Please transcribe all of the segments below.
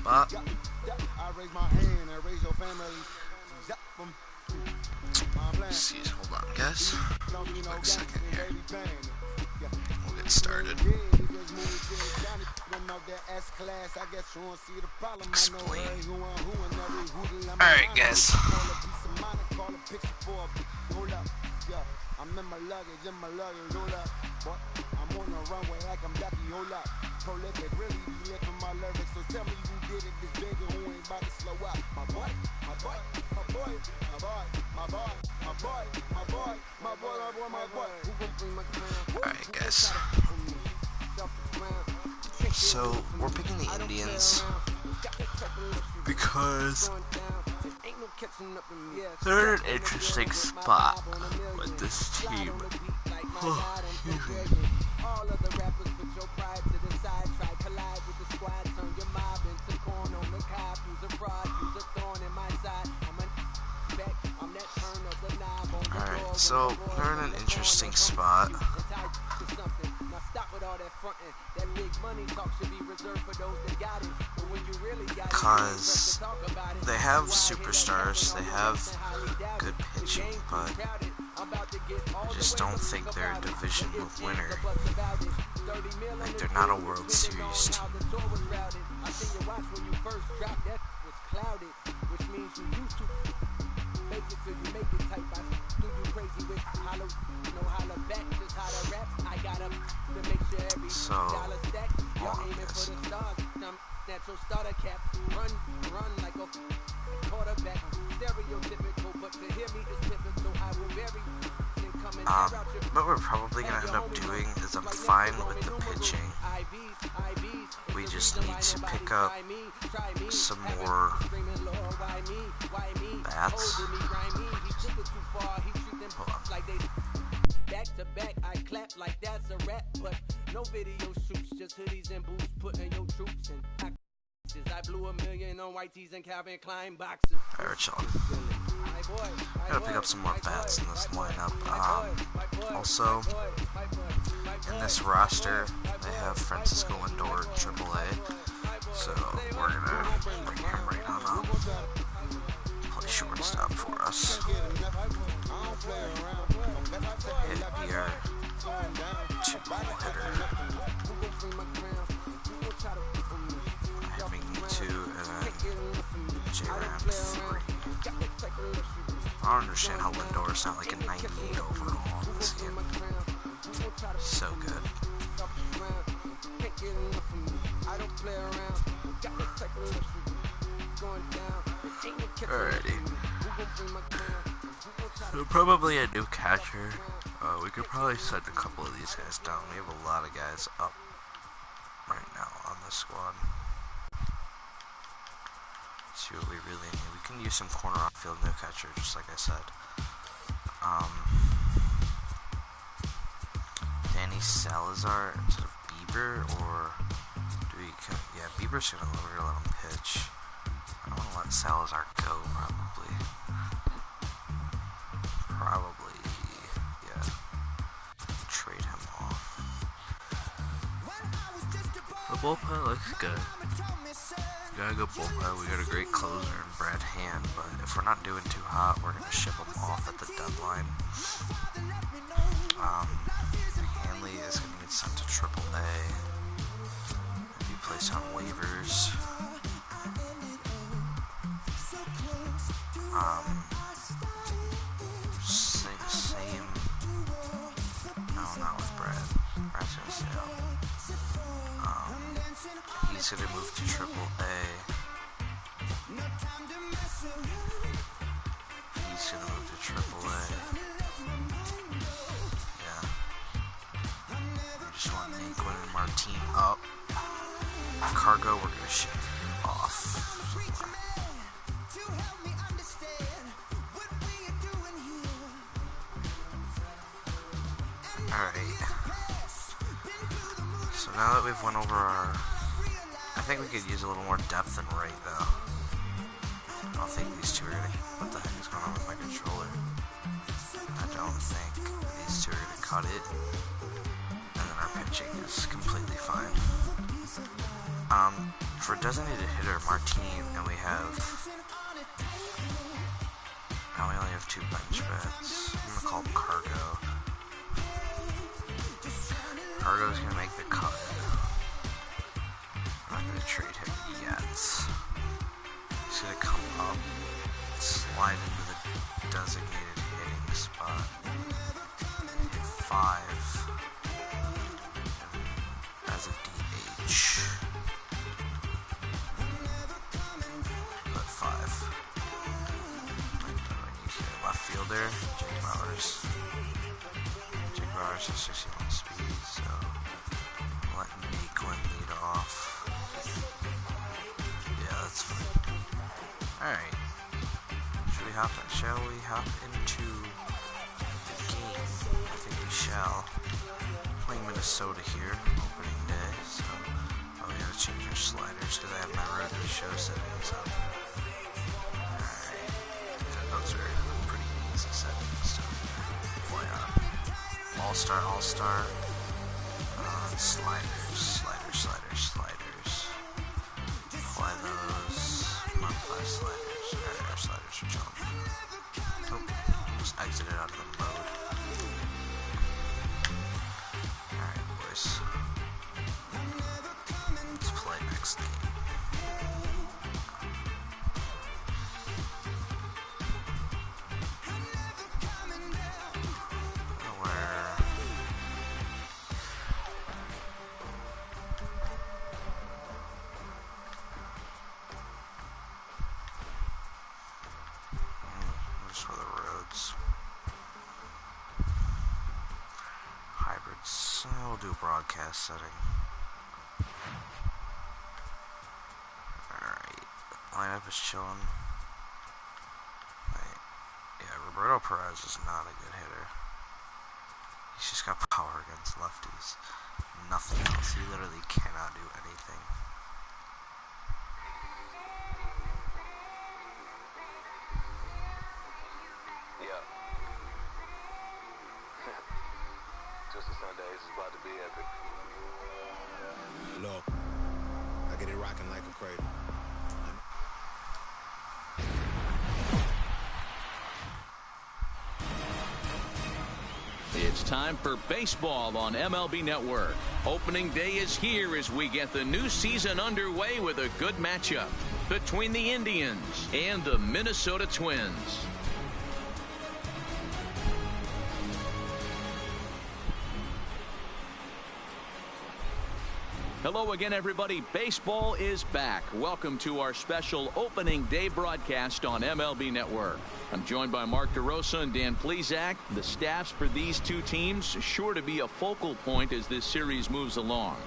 spot. See, hold on, guys. Wait a second here. We'll get started. Explain. Alright, guys. I'm in my luggage, roll up. But I'm on the runway like I'm Ducky, hold up. Prolific, really be lifting my lyrics. So tell me who did it, this big and who ain't about to slow up. My boy, my boy, my boy, my boy, my boy, my boy, my boy, my boy, my boy, my boy. Who gon' bring my crown? Alright, guys. So, we're picking the Indians because they're in an interesting spot with this team. All of the rappers put your pride to the side, try collide with the squad, turn your mob into corn on the cob, use a fraud, use a thorn in my side. I'm that turn of the knob on the door. Alright, so they're in an interesting spot. Because they have superstars, they have good pitching, but I just don't think they're a divisional winner. Like, they're not a World Series team. So, on this. Natural starter cap, run like a quarterback. Stereotypical, but to hear me is typical. I will vary. What we're probably gonna end up doing is I'm fine with the pitching. We just need to pick up some more bats. Hold on. Back to back, I clap like that's a rap, but no video shoots, just hoodies and boots, putting your troops in boxes. I blew $1 million on white tees and Calvin Klein boxes. Alright, we're chilling. Gotta pick up some more bats in this lineup. Also, in this roster, they have Francisco Lindor, AAA, so we're gonna bring him right on up. Play shortstop for us. Hit here, 2-hole hitter. Having 2 and then J-Ram 3. I don't understand how Lindor is not like a 98 overall in this game. So good. Alrighty. So probably a new catcher. We could probably send a couple of these guys down. We have a lot of guys up right now on the squad. Let's see what we really need. We can use some corner outfield new catcher, just like I said. Danny Salazar instead of Bieber, or do we? Yeah, Bieber's gonna let him pitch. I don't want to let Salazar go, probably. Yeah. Trade him off. The bullpen looks good. We got a good bullpen. We got a great closer in Brad Hand, but if we're not doing too hot, we're gonna ship him off at the deadline. Hanley is gonna get sent to AAA. Be placed on waivers. Same. No, not with Brad. Brad's gonna stay out. He's gonna move to AAA. He's gonna move to AAA. Yeah. I just want Naquin and Martin up. Cargo, we're gonna ship off. Alright. So now that we've went over our... I think we could use a little more depth in right, though. I don't think these two are gonna... What the heck is going on with my controller? I don't think these two are gonna cut it. And then our pitching is completely fine. For designated hitter, Martine, and we have... Now we only have 2 bench bats. I'm gonna call him Cargo. Cargo's gonna make the cut. I'm not gonna trade him yet. He's gonna come up, slide into the designated hitting spot. Hit 5 as a DH. Put 5. Left fielder, Jake Bowers. Jake Bowers has 61 speed, so let Naquin lead off. Yeah, that's fine. Alright. Shall we hop into the game? I think we shall. Playing Minnesota here, opening day, so we gotta change our sliders because I have my road to the show settings up. Alright. Those are pretty easy settings to play on. All-star. Sliders. Apply those. Modify sliders. Alright, our sliders are jumping. Oh, just exited out of the mode. Alright, boys. Let's play next game. We'll do broadcast setting. Alright. Lineup is chilling. Yeah, Roberto Perez is not a good hitter. He's just got power against lefties. Nothing else. He literally cannot do anything. Look, I get it rocking like a cradle. It's time for baseball on MLB Network. Opening day is here as we get the new season underway with a good matchup between the Indians and the Minnesota Twins. Hello again, everybody. Baseball is back. Welcome to our special opening day broadcast on MLB Network. I'm joined by Mark DeRosa and Dan Plesac. The staffs for these two teams sure to be a focal point as this series moves along.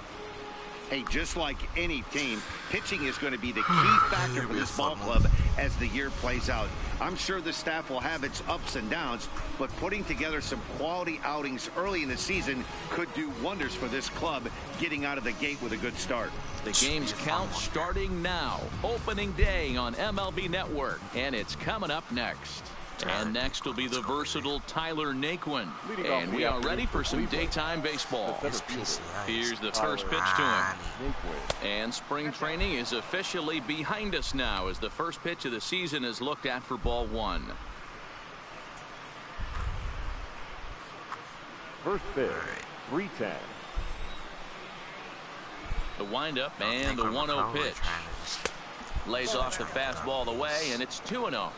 Hey, just like any team, pitching is going to be the key factor for this ball club as the year plays out. I'm sure the staff will have its ups and downs, but putting together some quality outings early in the season could do wonders for this club getting out of the gate with a good start. The game's count starting now. Opening day on MLB Network, and it's coming up next. And next will be the versatile Tyler Naquin. And we are ready for some daytime baseball. Here's the first pitch to him. And spring training is officially behind us now as the first pitch of the season is looked at for ball one. First pitch, 3-10. The windup and the 1-0 pitch. Lays off the fastball away, and it's 2-0.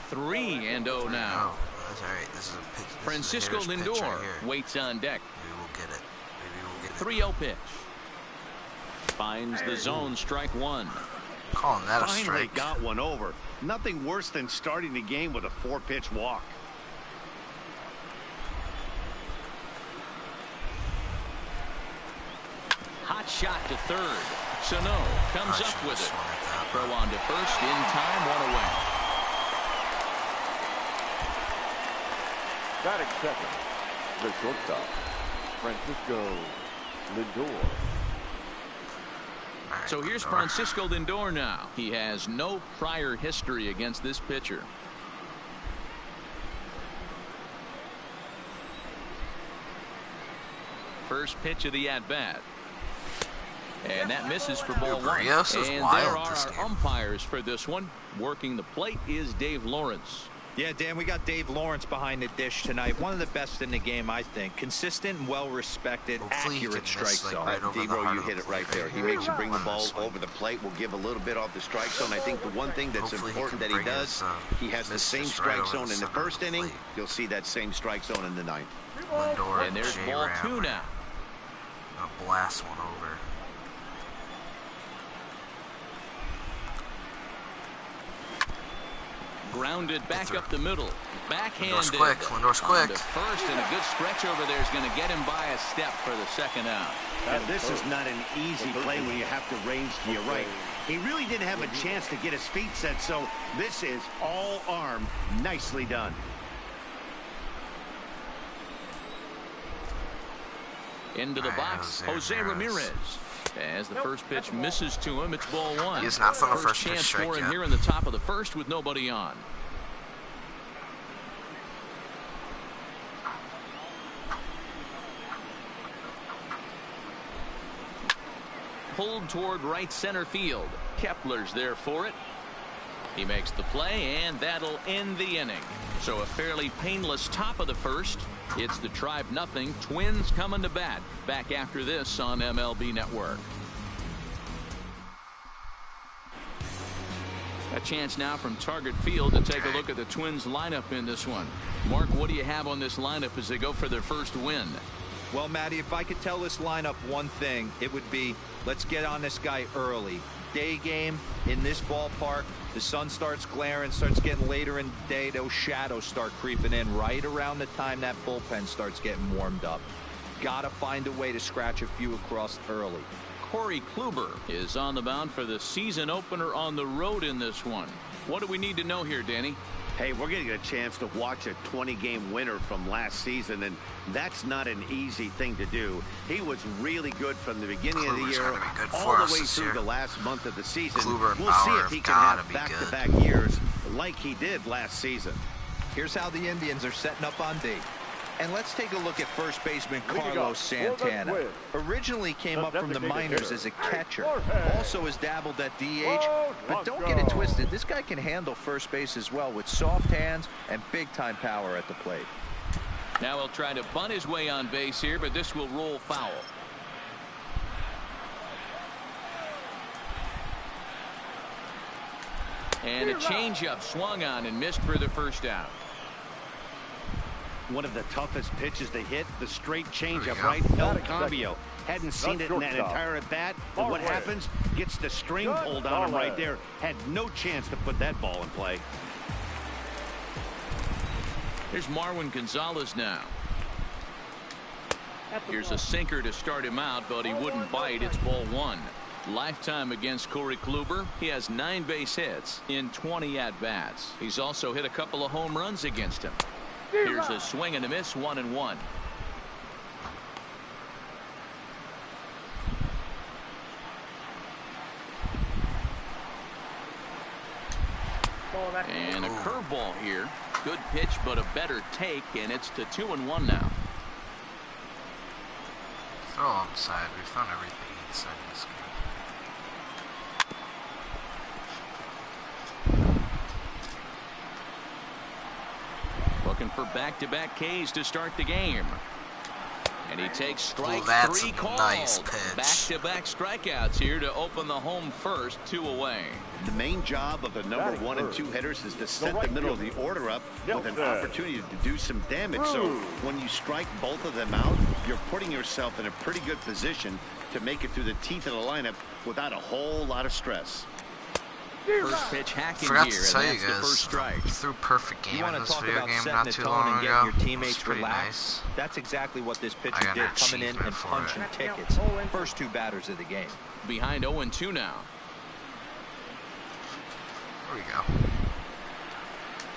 3-0 now. That's all right. This is a pitch. Francisco Lindor right waits on deck. Maybe we'll get it. 3-0 pitch. Finds the zone, strike one. Calling that a strike. Finally got one over. Nothing worse than starting the game with a 4-pitch walk. Hot shot to third. Sano comes up with it. Throw on to first in time, one away. Batting second, the shortstop, Francisco Lindor. So here's Francisco Lindor now. He has no prior history against this pitcher. First pitch of the at-bat. And that misses for ball one. And there are our umpires for this one. Working the plate is Dave Lawrence. Yeah, Dan, we got Dave Lawrence behind the dish tonight. One of the best in the game, I think. Consistent and well-respected, accurate strike zone. Debro, you hit it right there. He makes you bring the ball over the plate. We'll give a little bit off the strike zone. I think the one thing that's important that he does, he has the same strike zone in the first inning. You'll see that same strike zone in the ninth. And there's ball two now. I'll blast one over. Grounded back up the middle. Backhanded. Lindor's quick. Lindor's quick. First, and a good stretch over there is going to get him by a step for the second out. Now, this is not an easy play when you have to range to your right. He really didn't have a chance to get his feet set, so this is all arm. Nicely done. Into the box, Jose Ramirez. As the first pitch misses to him, it's ball one. He is not from the first pitch chance strike for him yet. here in the top of the first with nobody on. Pulled toward right center field. Kepler's there for it. He makes the play, and that'll end the inning. So a fairly painless top of the first. It's the Tribe nothing. Twins coming to bat. Back after this on MLB Network. A chance now from Target Field to take a look at the Twins lineup in this one. Mark, what do you have on this lineup as they go for their first win? Well, Matty, if I could tell this lineup one thing, it would be let's get on this guy early. Day game in this ballpark. The sun starts glaring, starts getting later in the day. Those shadows start creeping in right around the time that bullpen starts getting warmed up. Gotta find a way to scratch a few across early. Corey Kluber is on the mound for the season opener on the road in this one. What do we need to know here, Danny? Hey, we're getting a chance to watch a 20-game winner from last season, and that's not an easy thing to do. He was really good from the beginning of the year all the way through the last month of the season. We'll see if he can have back-to-back years like he did last season. Here's how the Indians are setting up on D. And let's take a look at first baseman Carlos Santana. Originally came up from the minors as a catcher. Also has dabbled at DH. But don't get it twisted. This guy can handle first base as well with soft hands and big-time power at the plate. Now he'll try to bunt his way on base here, but this will roll foul. And a changeup swung on and missed for the first out. One of the toughest pitches to hit, the straight changeup, right? El Cambio. Hadn't seen it in that entire at bat. And what happens? Gets the string pulled on him right there. Had no chance to put that ball in play. Here's Marwin Gonzalez now. Here's a sinker to start him out, but he wouldn't bite. It's ball one. Lifetime against Corey Kluber. He has 9 base hits in 20 at-bats. He's also hit a couple of home runs against him. Here's a swing and a miss, 1-1. And a curveball here. Good pitch, but a better take, and it's to 2-1 now. Throw outside. We've done everything inside this game. Looking for back-to-back Ks to start the game. And he takes strike three called. Nice pitch. Back-to-back strikeouts here to open the home first, 2 away. The main job of the number 1 and 2 hitters is to set the middle of the order up with an opportunity to do some damage. So when you strike both of them out, you're putting yourself in a pretty good position to make it through the teeth of the lineup without a whole lot of stress. First pitch hacking Forgot here, to tell and you that's the guys, first strike. threw perfect game in this video game not too long ago. Your teammates pretty relaxed. nice. That's exactly what this pitcher I got did, an coming in and achievement for punching it. tickets. First 2 batters of the game. Behind 0-2 now. Here we go.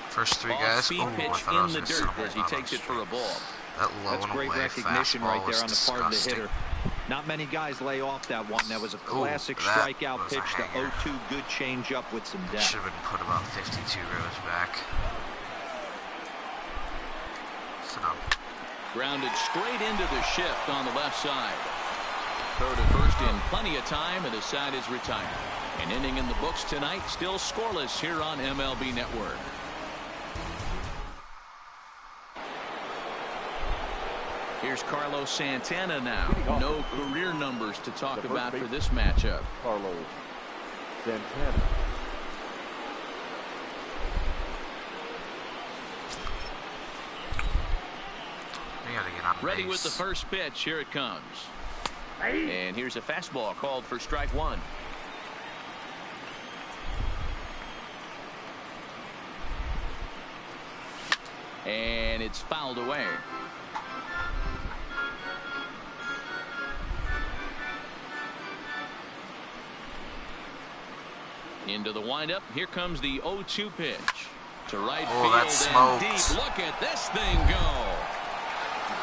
First 3 guys. Off-speed pitch I thought I in was the gonna dirt stumble as he on takes it for a ball. That low That's and great away recognition fastball right there was on the part of the disgusting. hitter. Not many guys lay off that one. That was a classic that strikeout was a pitch. The hanger. 0-2 good changeup with some depth. Should have been put about 52 rows back. Sit up. Grounded straight into the shift on the left side. Throw to first in plenty of time, and the side is retired. An inning in the books tonight, still scoreless here on MLB Network. Here's Carlos Santana now. No career numbers to talk about for this matchup. Carlos Santana. Ready with the first pitch. Here it comes. And here's a fastball called for strike one. And it's fouled away. Into the windup. Here comes the 0-2 pitch. To right field and deep. Look at this thing go.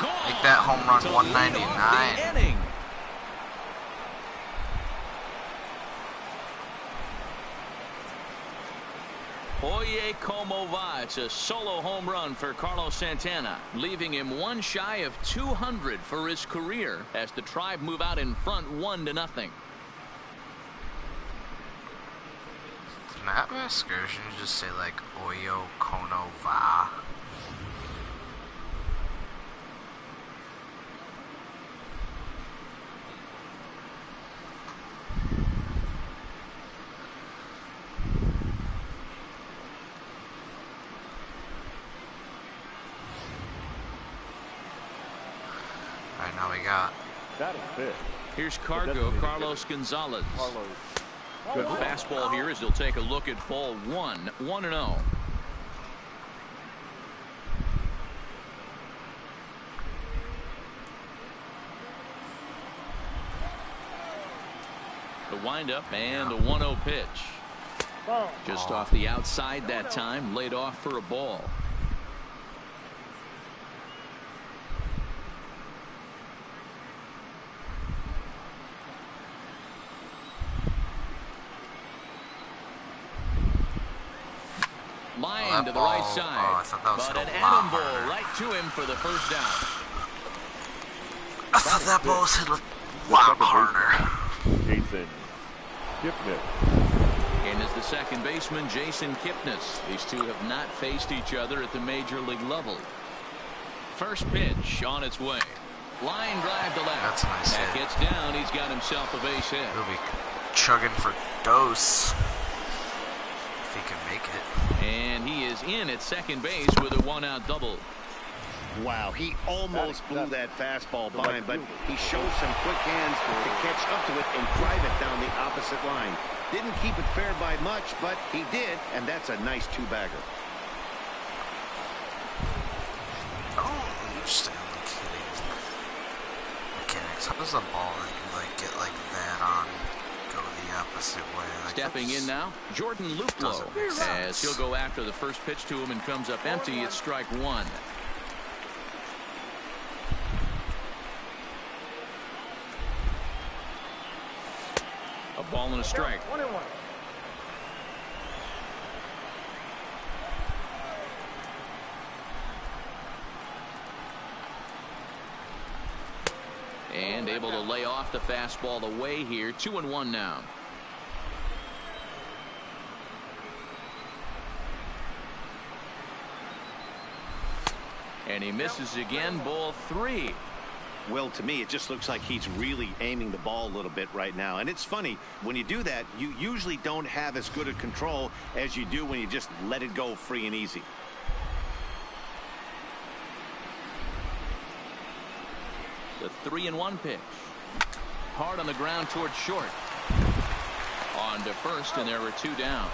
Gone. Make that home run 199. Oye como va. It's a solo home run for Carlos Santana, leaving him one shy of 200 for his career as the Tribe move out in front 1-0. Not my excursion, just say like Oyo Kono Va. Alright, now we got. Here's Cargo, Carlos Gonzalez. Good fastball here as he'll take a look at ball one. 1-0. The windup and a 1-0 pitch. Just off the outside that time, laid off for a ball. Line to the right side, but an atom ball right to him for the first down. I thought that ball was hit a lot harder. Jason Kipnis. And as the second baseman, Jason Kipnis. These two have not faced each other at the major league level. First pitch on its way. Line drive to left. That's a nice that hit. gets down. He's got himself a base hit. He'll be chugging for dose if he can make it. And he is in at second base with a 1-out double. Wow, he almost blew that fastball by him, but he showed some quick hands to catch up to it and drive it down the opposite line. Didn't keep it fair by much, but he did, and that's a nice two-bagger. I don't understand the kidding mechanics. How does the ball that you like get like that on go the opposite way? Like, Stepping in now, Jordan Luplow, as he'll go after the first pitch to him and comes up empty. It's strike one. A ball and a strike. And able to lay off the fastball away here. 2-1 now. And he misses again. Ball three. Well, to me, it just looks like he's really aiming the ball a little bit right now. And it's funny, when you do that, you usually don't have as good a control as you do when you just let it go free and easy. The 3-1 pitch. Hard on the ground towards short. On to first, and there were two down.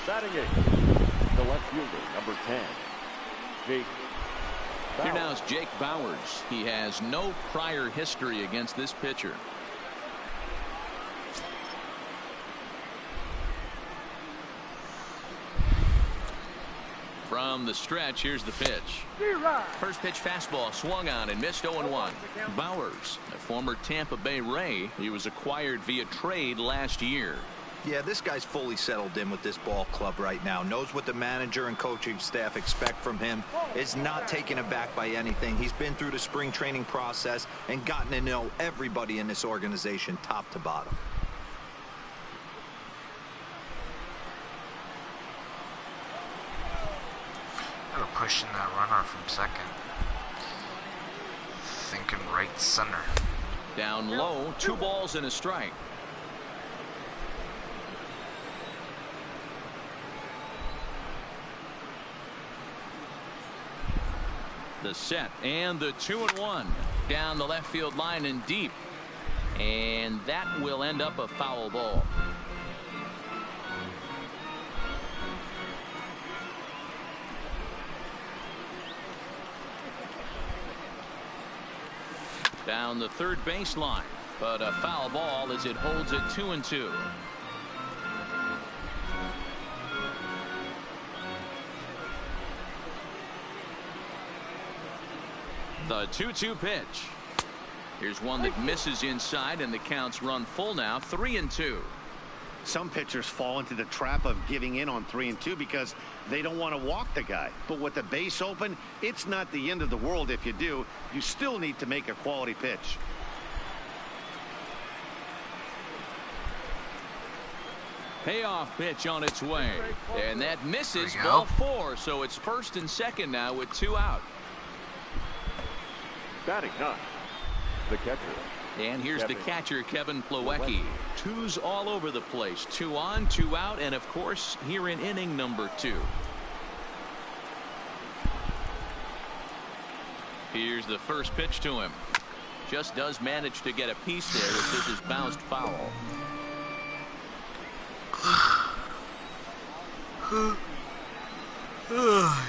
Batting eighth, the left fielder, number 10, Jake Bowers. Here now is Jake Bowers. He has no prior history against this pitcher. From the stretch, here's the pitch. First pitch fastball swung on and missed 0-1. Bowers, a former Tampa Bay Ray. He was acquired via trade last year. Yeah, this guy's fully settled in with this ball club right now. Knows what the manager and coaching staff expect from him. Is not taken aback by anything. He's been through the spring training process and gotten to know everybody in this organization top to bottom. They were pushing that runner from second. Thinking right center. Down low, 2 balls and a strike. The set and the 2-1 down the left field line and deep, and that will end up a foul ball. Down the third baseline, but a foul ball as it holds it 2-2. The 2-2 pitch. Here's one that misses inside, and the count's run full now, 3-2. Some pitchers fall into the trap of giving in on 3-2 because they don't want to walk the guy. But with the base open, it's not the end of the world if you do. You still need to make a quality pitch. Payoff pitch on its way, and that misses, ball 4, so it's first and second now with 2 out. Batting 9, the catcher. And here's the catcher, Kevin Plawecki. 2s all over the place. 2 on, 2 out, and of course, here in inning number 2. Here's the first pitch to him. Just does manage to get a piece there as this is bounced foul.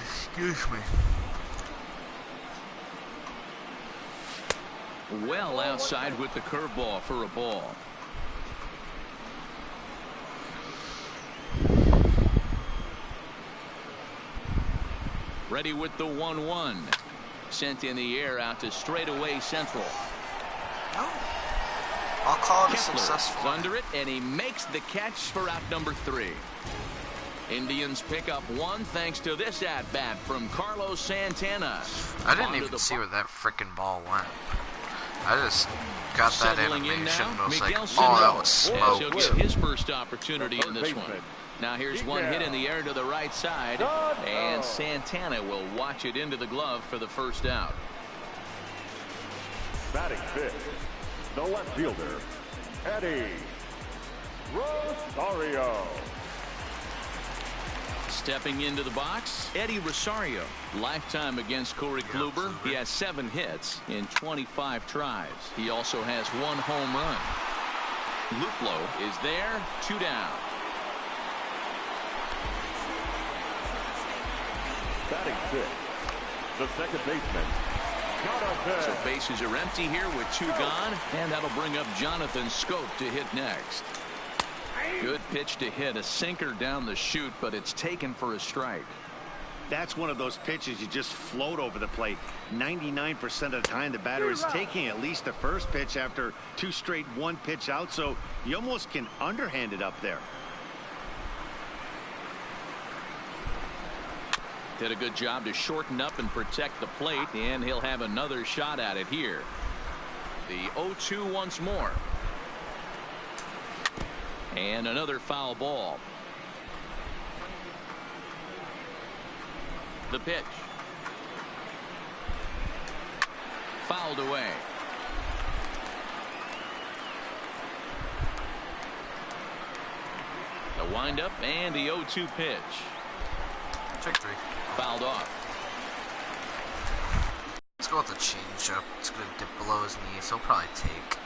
Excuse me. Well outside with the curveball for a ball. Ready with the 1-1. Sent in the air out to straightaway central. I'll call it a Kepler successful. is under it, and he makes the catch for out number 3. Indians pick up 1 thanks to this at-bat from Carlos Santana. I didn't even see where that frickin' ball went. I just got that animation and was like, oh, that was He'll get smoked. his first opportunity in this one. Now here's one hit in the air to the right side, and Santana will watch it into the glove for the first out. Batting 5th, the left fielder, Eddie Rosario. Stepping into the box, Eddie Rosario. Lifetime against Corey Kluber. He has 7 hits in 25 tries. He also has 1 home run. Luplow is there, 2 down. Batting 6th, the second baseman, Jonathan. So bases are empty here with 2 gone, and that'll bring up Jonathan Scope to hit next. Good pitch to hit, a sinker down the chute, but it's taken for a strike. That's one of those pitches you just float over the plate. 99% of the time the batter is taking at least the first pitch after 2 straight 1-pitch out, so you almost can underhand it up there. Did a good job to shorten up and protect the plate, and he'll have another shot at it here. The 0-2 once more. And another foul ball. The pitch. Fouled away. The windup and the 0-2 pitch. Check 3. Fouled off. Let's go with the changeup. It's going to dip below his knees. He'll probably take.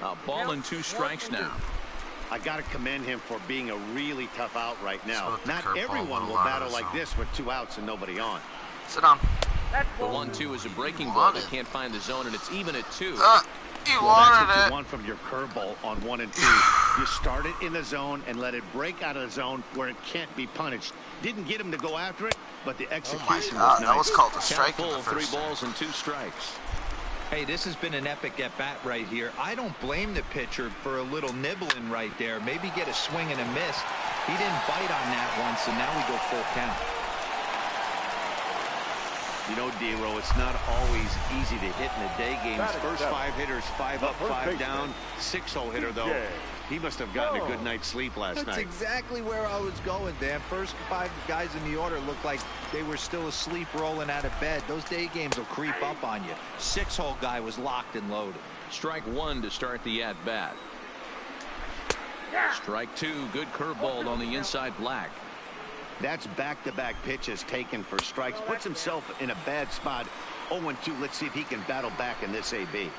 A ball and 2 strikes now. I got to commend him for being a really tough out right now. So Not everyone will battle like this with 2 outs and nobody on. Sit down. The 1-2 is a breaking ball that can't find the zone, and it's even at 2. You That's wanted what it. you want from your curveball on 1 and 2. You start it in the zone and let it break out of the zone where it can't be punished. Didn't get him to go after it, but the execution was nice. That was called a strike in Full, the 3 first. balls and 2 strikes. Hey, this has been an epic at-bat right here. I don't blame the pitcher for a little nibbling right there. Maybe get a swing and a miss. He didn't bite on that one, so now we go full count. You know, D-Row, it's not always easy to hit in the day games. First 5 hitters, 5 up, 5 down. 6-hole hitter, though. He must have gotten a good night's sleep last night. That's exactly where I was going, Dan. First 5 guys in the order looked like they were still asleep rolling out of bed. Those day games will creep up on you. 6-hole guy was locked and loaded. Strike 1 to start the at-bat. Strike 2, good curveball on the inside black. That's back-to-back pitches taken for strikes. Puts himself in a bad spot. 0-2. Let's see if he can battle back in this AB.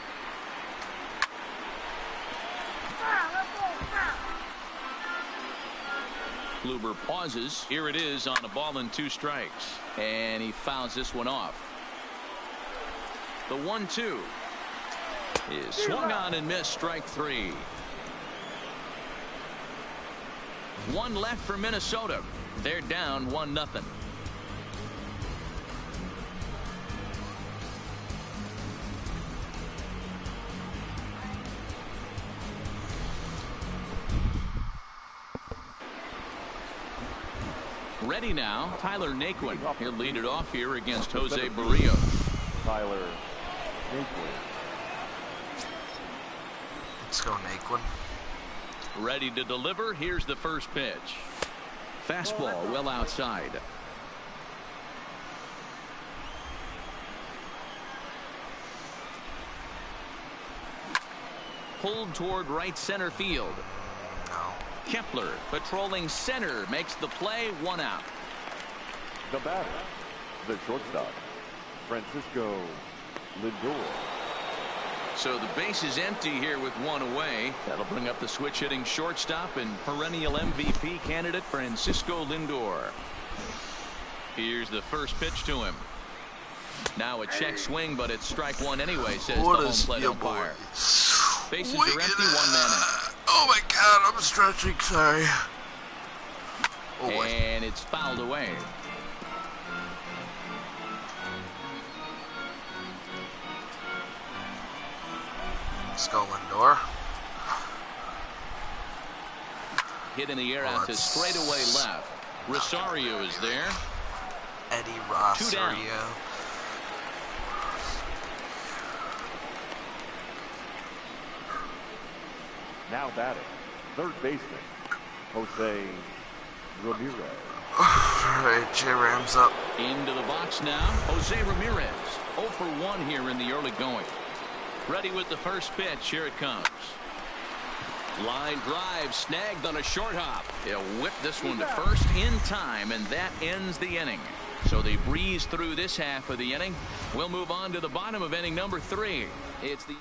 Kluber pauses. Here it is on a ball and 2 strikes. And he fouls this one off. The 1-2 is swung on and missed. Strike 3. 1 left for Minnesota. They're down 1-0. Ready now, Tyler Naquin. He'll lead it off here against Jose Barrios. Tyler Naquin. Let's go, Naquin. Ready to deliver. Here's the first pitch. Fastball well outside. Pulled toward right center field. No. Kepler patrolling center makes the play. 1 out. The batter, the shortstop, Francisco Lindor. So the base is empty here with 1 away. That'll bring up the switch hitting shortstop and perennial MVP candidate Francisco Lindor. Here's the first pitch to him. Now a check swing, but it's strike 1 anyway, says the home plate umpire. Bases are empty, 1 man in. Oh my God, I'm stretching, sorry. Oh, and it's fouled away. Let's go, Lindor. Hit in the air out to straightaway left. Rosario is there. Eddie 2 down. Rosario. Now batting, third baseman, Jose Ramirez. Alright, J-Ram's up. Into the box now, Jose Ramirez. 0 for 1 here in the early going. Ready with the first pitch. Here it comes. Line drive snagged on a short hop. He'll whip this one to first in time, and that ends the inning. So they breeze through this half of the inning. We'll move on to the bottom of inning number 3. It's the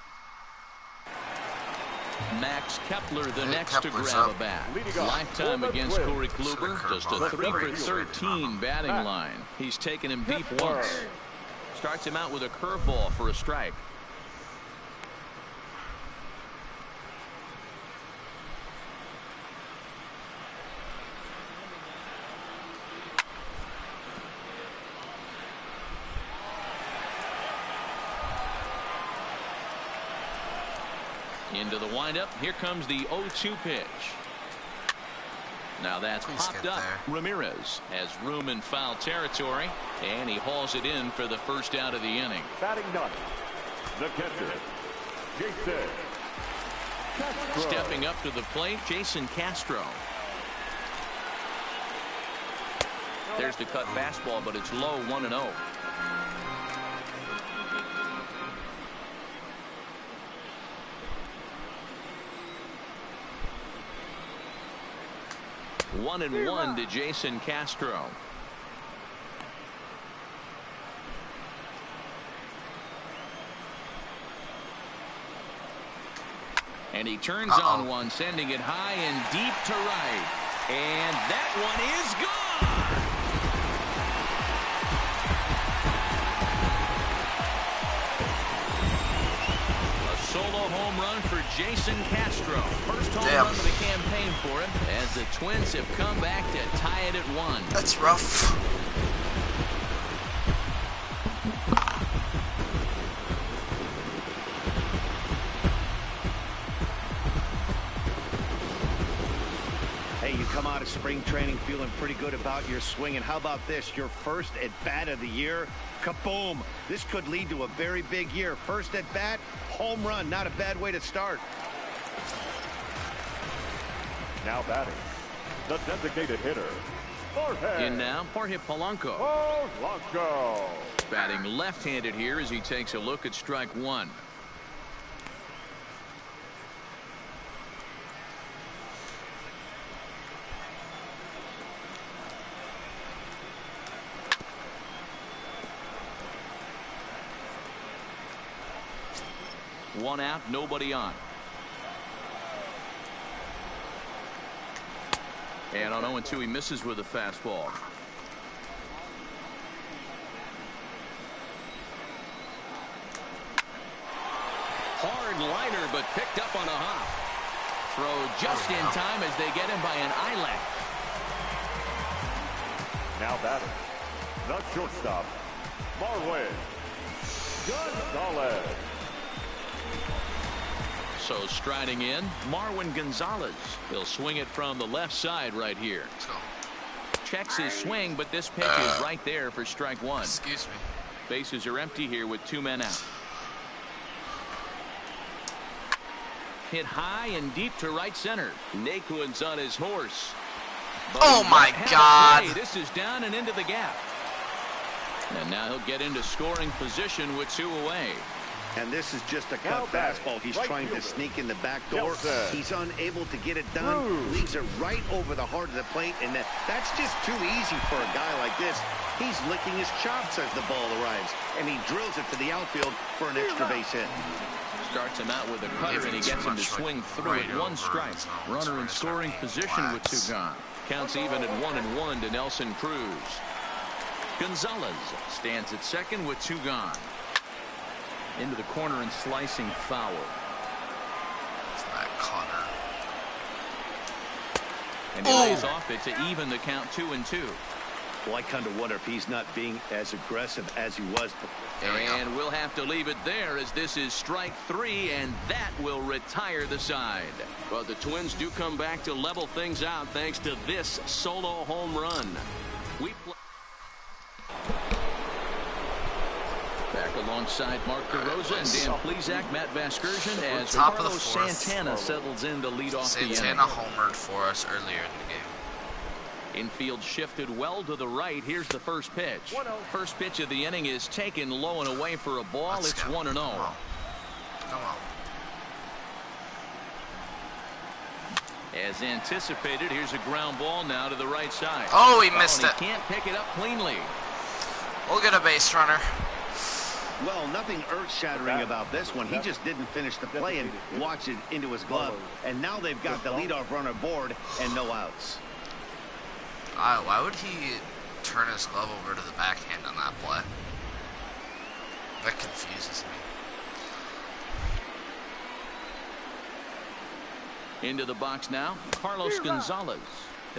Max Kepler, the next to grab a bat. Lifetime against Corey Kluber. Just a 3 for 13 batting line. He's taken him deep once. Starts him out with a curveball for a strike. Into the windup. Here comes the 0-2 pitch. Now that's popped up. Ramirez has room in foul territory, and he hauls it in for the first out of the inning. Batting ninth, the catcher, Jason Castro. Stepping up to the plate, Jason Castro. There's the cut fastball, but it's low, 1-0. One and 1 to Jason Castro. And he turns on one, sending it high and deep to right. And that one is gone. A solo home run for Jason Castro. First home run of the campaign for him, as the Twins have come back to tie it at 1. That's rough. spring training feeling pretty good about your swing. And how about this? Your first at bat of the year. Kaboom! This could lead to a very big year. First at bat, home run. Not a bad way to start. Now batting, the designated hitter, Jorge. In now, Jorge Polanco. Polanco. Batting left-handed here as he takes a look at strike one. One out, nobody on. And on 0-2, he misses with a fastball. Hard liner, but picked up on a hop. Throw just in time as they get him by an eyelash. Now batting, the shortstop, Marwin Gonzalez. So striding in, Marwin Gonzalez. He'll swing it from the left side right here. Checks his swing, but this pitch is right there for strike one. Excuse me. Bases are empty here with 2 men out. Hit high and deep to right center. Naquin's on his horse. But oh my God. This is down and into the gap. And now he'll get into scoring position with 2 away. And this is just a cut fastball. He's trying to sneak in the back door. He's unable to get it done. Leaves it right over the heart of the plate. And that's just too easy for a guy like this. He's licking his chops as the ball arrives. And he drills it to the outfield for an extra base hit. Starts him out with a cutter, and he gets him to swing through at 1 strike. Runner in scoring position with 2 gone. Counts even at 1-1 to Nelson Cruz. Gonzalez stands at second with 2 gone. Into the corner and slicing foul. That Connor. And he lays off it to even the count 2-2. Well, I kind of wonder if he's not being as aggressive as he was before. And we'll have to leave it there as this is strike 3, and that will retire the side. But the Twins do come back to level things out thanks to this solo home run. Back alongside Mark DeRosa and Dan Plesac, Matt Vasgersian as Carlos Santana settles in to lead off the inning. Santana homered for us earlier in the game. Infield shifted well to the right. Here's the first pitch. First pitch of the inning is taken low and away for a ball. It's 1-0. Come on. As anticipated, here's a ground ball now to the right side. Oh, he missed it. He can't pick it up cleanly. We'll get a base runner. Well, nothing earth-shattering about this one. He just didn't finish the play and watched it into his glove. And now they've got the leadoff runner aboard and no outs. Why would he turn his glove over to the backhand on that play? That confuses me. Into the box now, Carlos Gonzalez.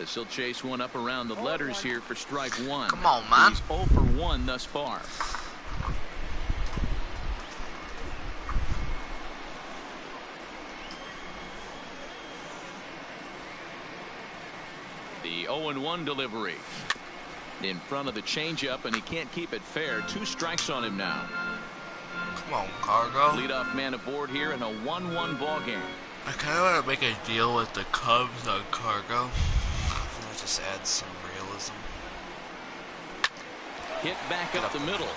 As he'll chase one up around the letters here for strike 1. Come on, man. He's 0 for 1 thus far. The 0-1 delivery. In front of the changeup, and he can't keep it fair. 2 strikes on him now. Come on, Cargo. Leadoff man aboard here in a 1-1 ball game. I kind of want to make a deal with the Cubs on Cargo. Just add some realism. Hit back up the middle.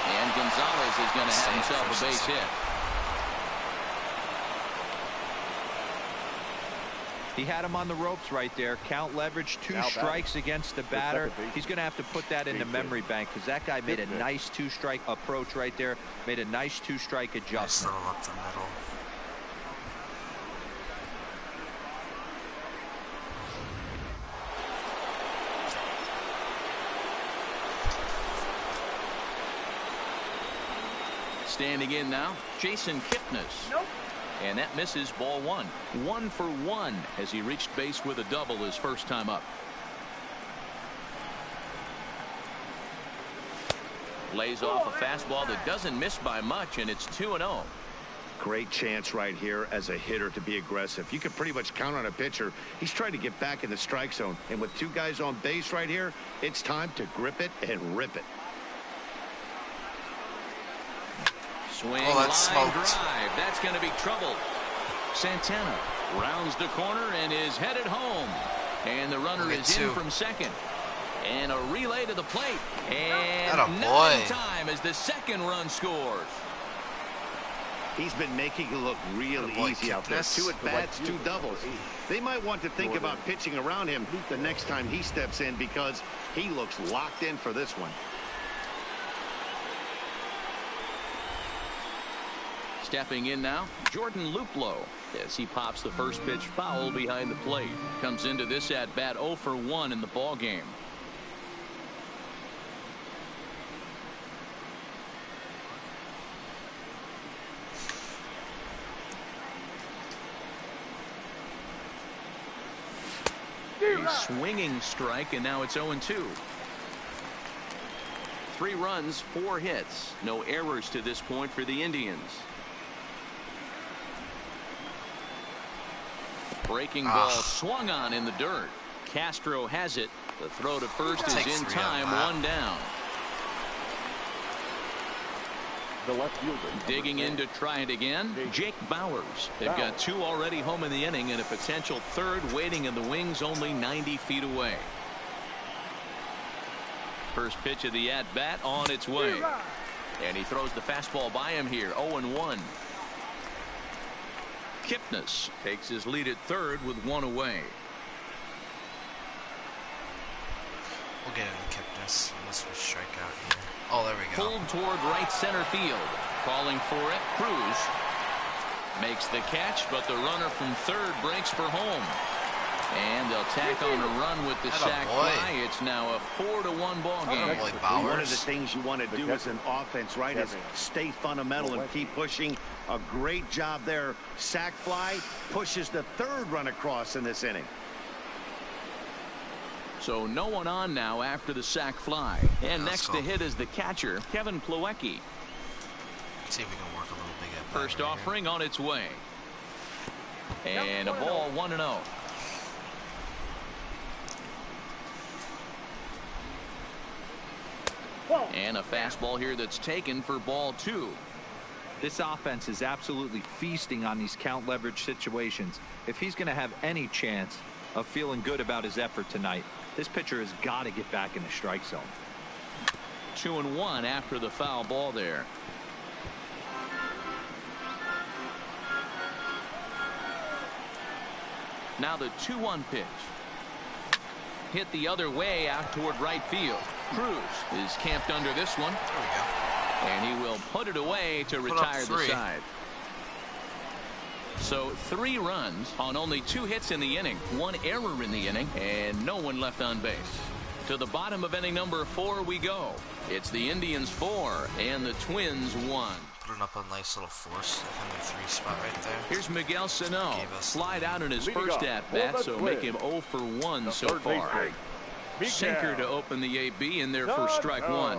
And Gonzalez is going to have himself a base hit. He had him on the ropes right there. Count leverage, 2 strikes against the batter. He's going to have to put that in the memory bank because that guy made a nice 2-strike approach right there. Made a nice 2-strike adjustment. Nice up the middle. Standing in now, Jason Kipnis. Nope. And that misses ball 1. 1 for 1 as he reached base with a double his first time up. Lays off a fastball that doesn't miss by much, and it's 2-0. Great chance right here as a hitter to be aggressive. You can pretty much count on a pitcher. He's trying to get back in the strike zone. And with two guys on base right here, it's time to grip it and rip it. Swing, Oh, that's line smoked. drive. That's going to be trouble. Santana rounds the corner and is headed home. And the runner is in from second. And a relay to the plate. And not in time as the second run scores. He's been making it look real easy out there. 2 at-bats, 2 doubles. They might want to think about pitching around him the next time he steps in because he looks locked in for this one. Stepping in now, Jordan Luplow, as he pops the first pitch foul behind the plate. Comes into this at-bat 0 for 1 in the ball game. A swinging strike, and now it's 0-2. 3 runs, 4 hits. No errors to this point for the Indians. Breaking ball swung on in the dirt. Castro has it. The throw to first is in time, 1 down. The left fielder. Digging in to try it again, Jake Bowers. They've got 2 already home in the inning and a potential 3rd waiting in the wings only 90 feet away. First pitch of the at-bat on its way. And he throws the fastball by him here, 0-1. Kipnis takes his lead at 3rd with 1 away. We'll get in Kipnis unless we strike out here. Oh, there we go. Pulled toward right center field. Calling for it, Cruz. Makes the catch, but the runner from 3rd breaks for home. And they'll tack on a run with the sac fly. It's now a 4-1 ball game. One of the things you want to do as an offense, right, is stay fundamental and keep pushing. A great job there. Sac fly pushes the 3rd run across in this inning. So no one on now after the sac fly. And next to hit is the catcher, Kevin Plawecki. See if we can work a little big at First offering on its way. And a ball 1-0. And a fastball here that's taken for ball 2. This offense is absolutely feasting on these count leverage situations. If he's going to have any chance of feeling good about his effort tonight, this pitcher has got to get back in the strike zone. 2-1 after the foul ball there. Now the 2-1 pitch. Hit the other way out toward right field. Cruz is camped under this one. There we go. And he will put it away to retire the side. So 3 runs on only 2 hits in the inning, 1 error in the inning, and no one left on base. To the bottom of inning number 4 we go. It's the Indians 4 and the Twins 1. Putting up a nice little force in the 3 spot right there. Here's Miguel Sano. Slide out in his first at-bat, so make him 0 for 1 so far. Sinker to open the AB, and there for strike 1.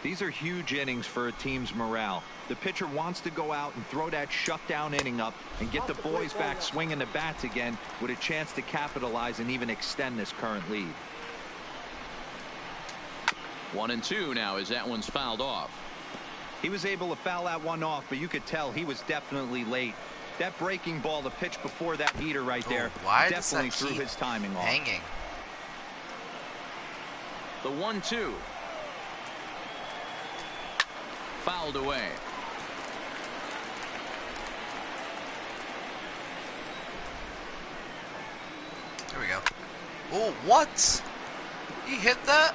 These are huge innings for a team's morale. The pitcher wants to go out and throw that shutdown inning up and get the boys back swinging the bats again with a chance to capitalize and even extend this current lead. 1-2 now as that one's fouled off. He was able to foul that one off, but you could tell he was definitely late. That breaking ball, the pitch before that heater right there, definitely threw his timing off. Hanging. The 1-2. Fouled away. There we go. Oh, what? He hit that?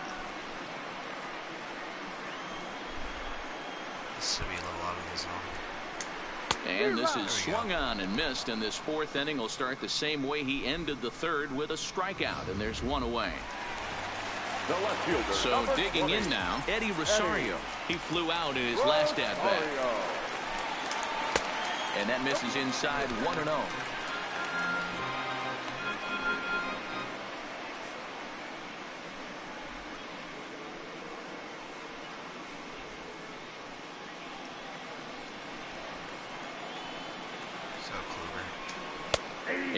This should be a little out of his zone. And this is swung on and missed, and this 4th inning will start the same way he ended the 3rd with a strikeout, and there's 1 away. The left fielder. So digging in now, Eddie Rosario. He flew out in his last at-bat. And that misses inside 1-0.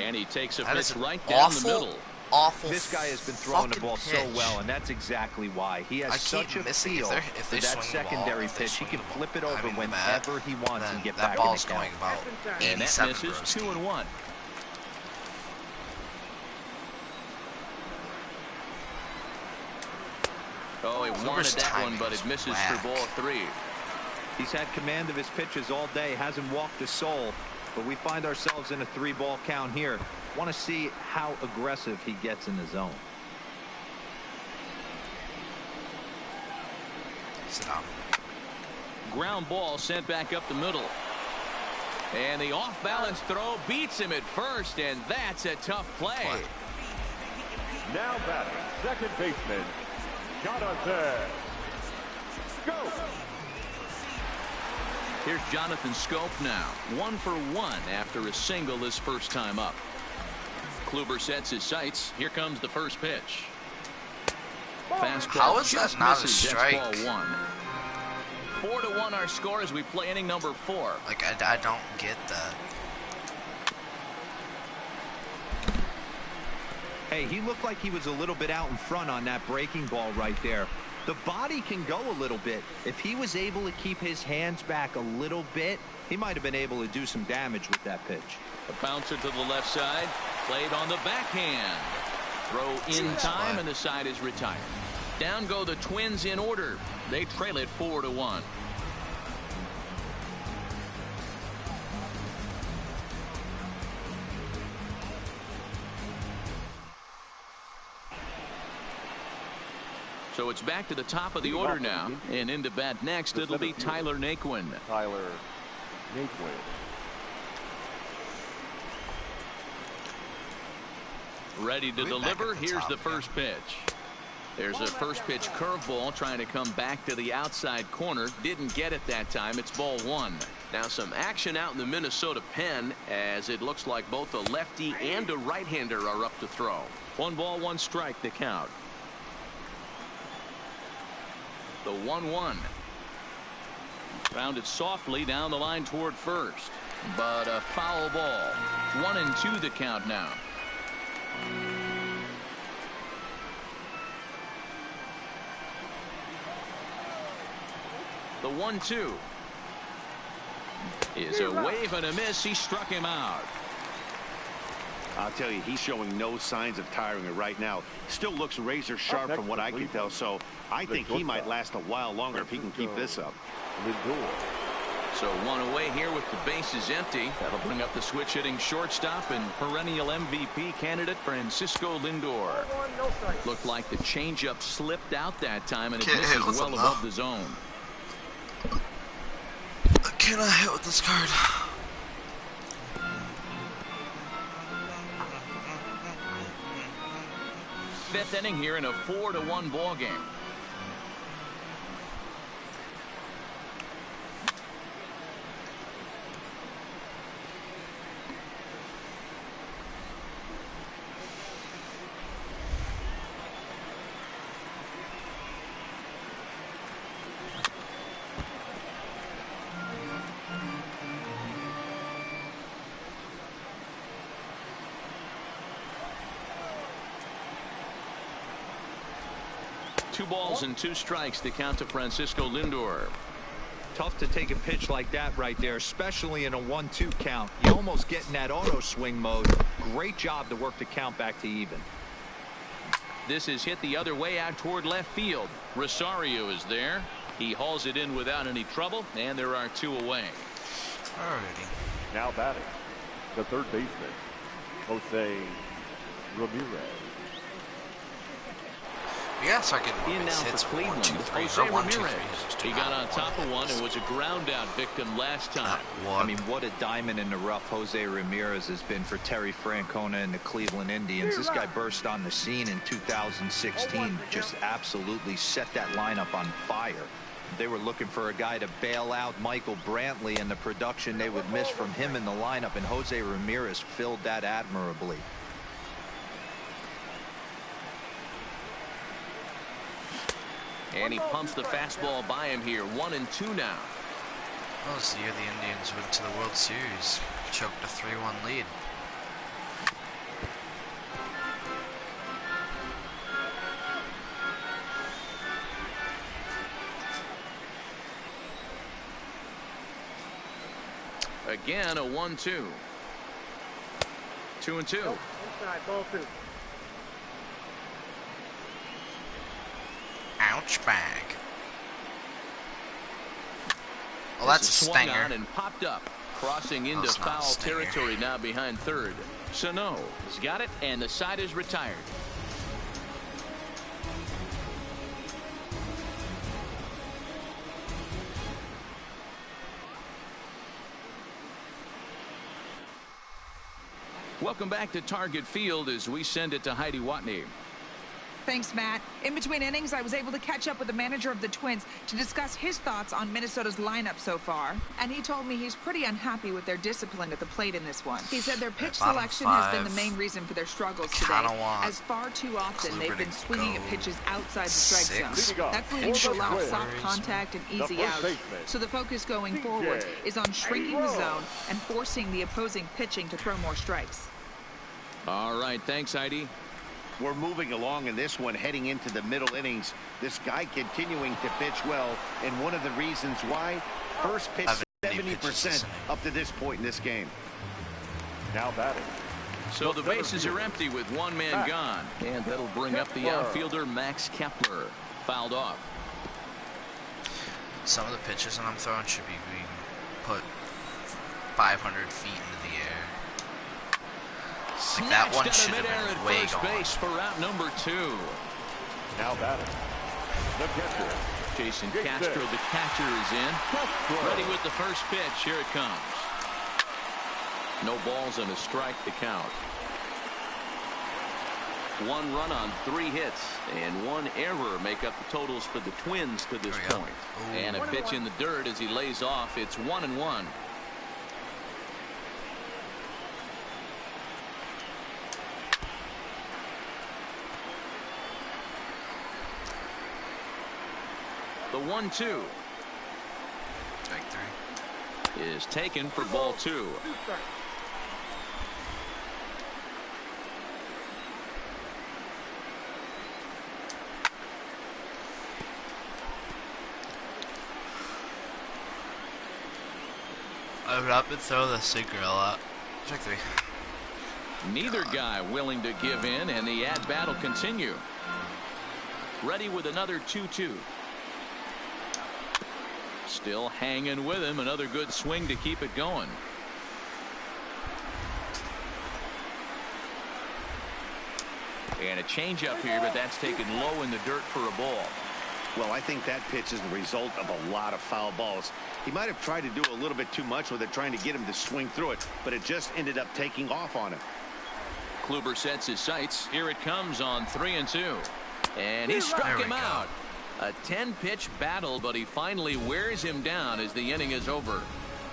And he takes a That pitch is right down the awful, middle. awful. This guy has been throwing the ball pitch. so well, and that's exactly why. He has such a feel if they for that swing secondary the ball, pitch. He can flip it over the whenever bat, he wants and then get that back ball's in the going count. about And that 87 misses. Broski. 2-1. Oh, he wanted that one, but it misses for ball 3. He's had command of his pitches all day, hasn't walked a soul, but we find ourselves in a 3-ball count here. Want to see how aggressive he gets in the zone. Sit down. Ground ball sent back up the middle. And the off-balance throw beats him at first, and that's a tough play. Now batting, second baseman, Jonathan Scope. Here's Jonathan Scope now. 1 for 1 after a single his first time up. Kluber sets his sights. Here comes the first pitch. Fastball. How is that just not a misses. strike? That's ball 1. 4-1 our score as we play inning number 4. Like, I don't get that. Hey, he looked like he was a little bit out in front on that breaking ball right there. The body can go a little bit. If he was able to keep his hands back a little bit, he might have been able to do some damage with that pitch. A bouncer to the left side. Played on the backhand. Throw in time, and the side is retired. Down go the Twins in order. They trail it 4-1. So it's back to the top of the order now. And into bat next, it'll be Tyler Naquin. Tyler Naquin. Ready to deliver. Here's the first pitch. There's a first pitch curveball trying to come back to the outside corner. Didn't get it that time. It's ball 1. Now some action out in the Minnesota pen as it looks like both a lefty and a right-hander are up to throw. 1 ball, 1 strike to count. The 1-1. Found it softly down the line toward first. But a foul ball. 1-2 the count now. The 1-2 is a wave and a miss. He struck him out. I'll tell you, he's showing no signs of tiring it right now. Still looks razor sharp from what I can tell, so I think he might last a while longer if he can keep this up. So 1 away here with the bases empty. That'll bring up the switch hitting shortstop and perennial MVP candidate Francisco Lindor. Looked like the changeup slipped out that time, and it misses well above the zone. I cannot hit with this card. Fifth inning here in a 4-1 ball game. Two balls and 2 strikes to count to Francisco Lindor. Tough to take a pitch like that right there, especially in a 1-2 count. You almost get in that auto swing mode. Great job to work the count back to even. This is hit the other way out toward left field. Rosario is there. He hauls it in without any trouble, and there are 2 away. Alrighty. Now batting, the third baseman, Jose Ramirez. We gotta start getting In more now base for hits. Cleveland, 1, 2, 3. Jose Or 1, 2, 3. Ramirez. Just He got on top of one hits. and was a ground out victim last time. I mean, what a diamond in the rough Jose Ramirez has been for Terry Francona and the Cleveland Indians. This guy burst on the scene in 2016, just absolutely set that lineup on fire. They were looking for a guy to bail out Michael Brantley, and the production they would miss from him in the lineup, and Jose Ramirez filled that admirably. And he pumps the fastball by him here. 1-2 now. That was the year the Indians went to the World Series. Choked a 3-1 lead. Again, a 1-2. 2-2. Inside, ball 2. Ouch bag. Well, that's a swung stinger. on and popped up, crossing into That's not a foul stinger. territory now behind third. Sano has got it, and the side is retired. Welcome back to Target Field as we send it to Heidi Watney. Thanks, Matt. In between innings, I was able to catch up with the manager of the Twins to discuss his thoughts on Minnesota's lineup so far. And he told me he's pretty unhappy with their discipline at the plate in this one. He said their pitch selection has been the main reason for their struggles today, as far too often they've been swinging at pitches outside the strike zone. That's leading to a lot of soft contact and easy outs. So the focus going forward is on shrinking the zone and forcing the opposing pitching to throw more strikes. All right, thanks, Heidi. We're moving along in this one, heading into the middle innings. This guy continuing to pitch well, and one of the reasons why, first pitch 70% up to this point in this game. Now batting. So the bases are empty with one man gone, and that'll bring up the outfielder Max Kepler. Fouled off. Some of the pitches that I'm throwing should be being put 500 feet into the air. Like that one should have been way first gone. base for route number 2. Now batting. The catcher. Jason Castro, the catcher, is in. Ready with the first pitch. Here it comes. No balls and a strike to count. 1 run on 3 hits, and 1 error make up the totals for the Twins to this point. And a pitch in the dirt as he lays off. It's 1-1. The 1-2 Strike 3 is taken for ball 2. I would up and throw the sinker a lot. Strike 3. Neither guy willing to give in, and the at-bat will continue. Ready with another 2-2. Still hanging with him. Another good swing to keep it going. And a changeup here, but that's taken low in the dirt for a ball. Well, I think that pitch is the result of a lot of foul balls. He might have tried to do a little bit too much with it, trying to get him to swing through it, but it just ended up taking off on him. Kluber sets his sights. Here it comes on 3-2. And he struck him out. A 10-pitch battle, but he finally wears him down as the inning is over.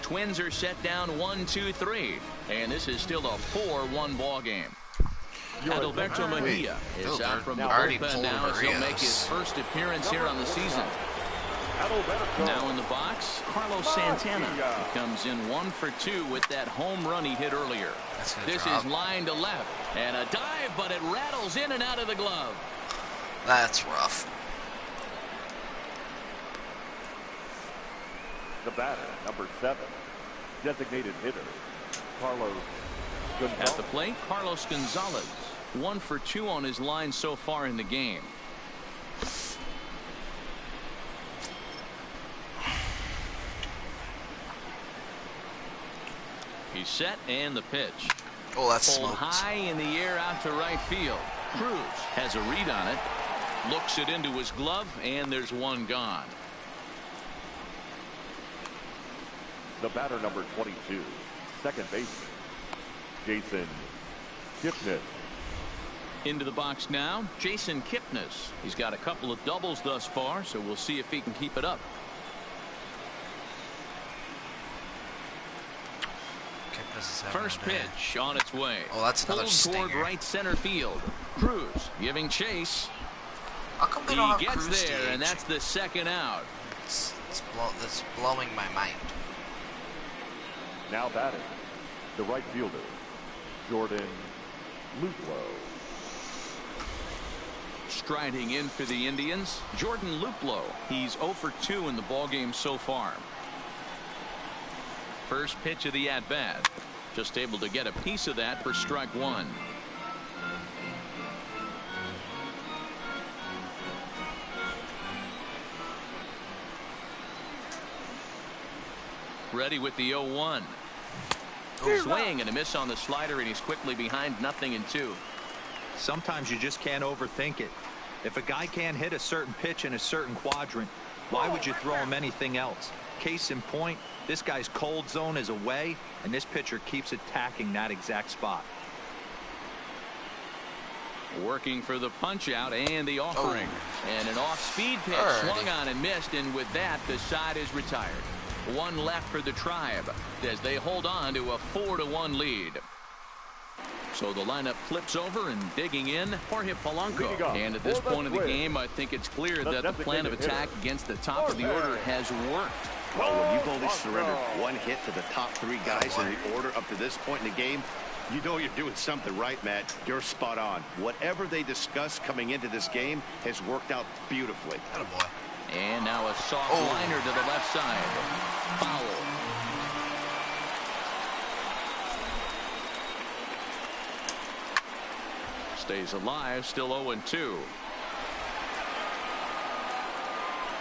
Twins are set down 1-2-3, and this is still a 4-1 ball game. Adalberto Mejia is out from the bullpen now as he'll make his first appearance here on the season. Now in the box, Carlos Santana. He comes in 1 for 2 with that home run he hit earlier. This is line to left, and a dive, but it rattles in and out of the glove. That's rough. The batter, number 7, designated hitter, Carlos Gonzalez. At the plate, Carlos Gonzalez. 1 for 2 on his line so far in the game. He's set, and the pitch. Oh, that's pulled smoked. High in the air out to right field. Cruz has a read on it. Looks it into his glove, and there's one gone. The batter, number 22, second baseman, Jason Kipnis. Into the box now, Jason Kipnis. He's got a couple of doubles thus far, so we'll see if he can keep it up. First pitch on its way. Oh, that's another pulled stinger. toward right center field. Cruz giving chase. How come they don't have He gets Cruz there, stage? and that's the second out. It's blowing my mind. Now batting, the right fielder, Jordan Luplow. Striding in for the Indians, Jordan Luplow. He's 0 for 2 in the ballgame so far. First pitch of the at-bat. Just able to get a piece of that for strike one. Ready with the 0-1. Swing and a miss on the slider, and he's quickly behind 0-2. Sometimes you just can't overthink it. If a guy can't hit a certain pitch in a certain quadrant, why would you throw him anything else? Case in point, this guy's cold zone is away, and this pitcher keeps attacking that exact spot. Working for the punch out and the offering. And an off-speed pitch swung on and missed, and with that, the side is retired. One left for the Tribe as they hold on to a 4-1 lead. So the lineup flips over, and digging in, Jorge Polanco. And at this point of the game, I think it's clear that the plan of attack against the top of the order has worked. Well, when you've only surrendered one hit to the top three guys in the order up to this point in the game, you know you're doing something right, Matt. You're spot on. Whatever they discussed coming into this game has worked out beautifully. Attaboy. And now a soft liner to the left side. Foul. Stays alive, still 0-2.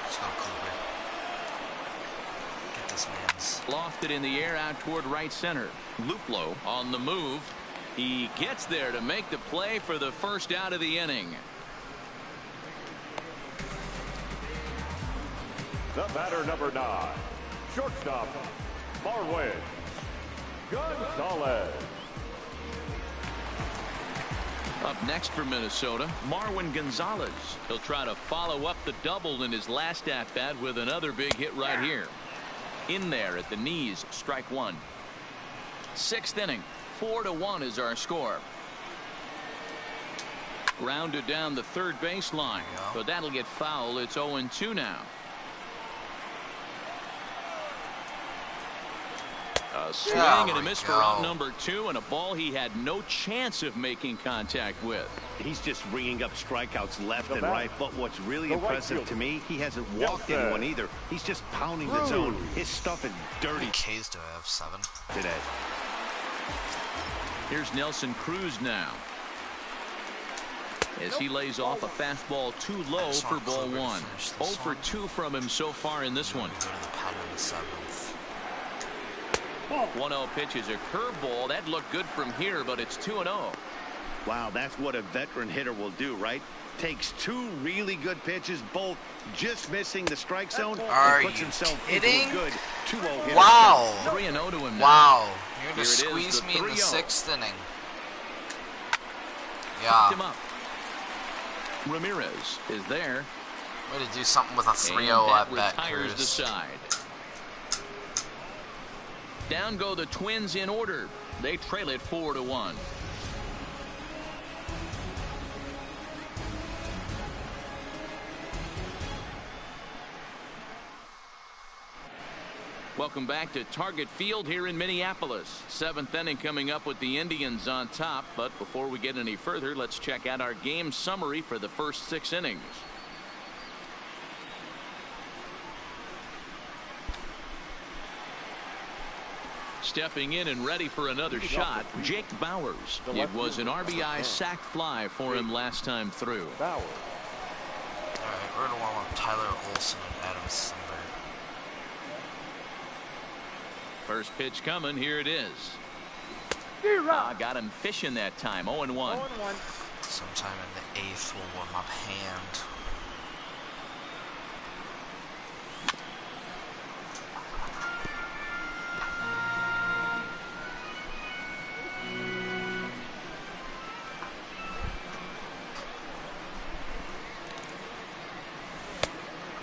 Let's go, Cooper. Get this man's. Lofted in the air out toward right center. Luplow on the move. He gets there to make the play for the first out of the inning. The batter, number 9, shortstop, Marwin Gonzalez. Up next for Minnesota, Marwin Gonzalez. He'll try to follow up the double in his last at-bat with another big hit right here. In there at the knees, strike one. Sixth inning, 4-1 is our score. Grounded down the third baseline, but that'll get foul. It's 0-2 now. A swing and a miss for out number 2, and a ball he had no chance of making contact with. He's just ringing up strikeouts left and right, but what's really impressive to me, he hasn't walked anyone either. He's just pounding the zone. His stuff is dirty. K's do I have 7 today? Here's Nelson Cruz now, as he lays off a fastball too low for ball 1. 0 for 2 from him so far in this one. 1-0 pitch is a curveball. That looked good from here, but it's 2-0. Wow, that's what a veteran hitter will do, right? Takes 2 really good pitches, both just missing the strike zone, and puts himself into a good 2-0 hit. Wow. 3-0 to him now. Wow. You're going to squeeze me in the 6th inning. Yeah. Him up. Ramirez is there. Way to do something with a 3-0 at bat, retires the side. Down go the Twins in order. They trail it 4-1. Welcome back to Target Field here in Minneapolis. 7th inning coming up with the Indians on top. But before we get any further, let's check out our game summary for the first 6 innings. Stepping in and ready for another shot, Jake Bowers. It was an RBI sac fly for him last time through. All right, we're going to warm up Tyler Olson and Adam Simber. First pitch coming. Here it is. Got him fishing that time. 0-1. Sometime in the 8th, we'll warm up Hand.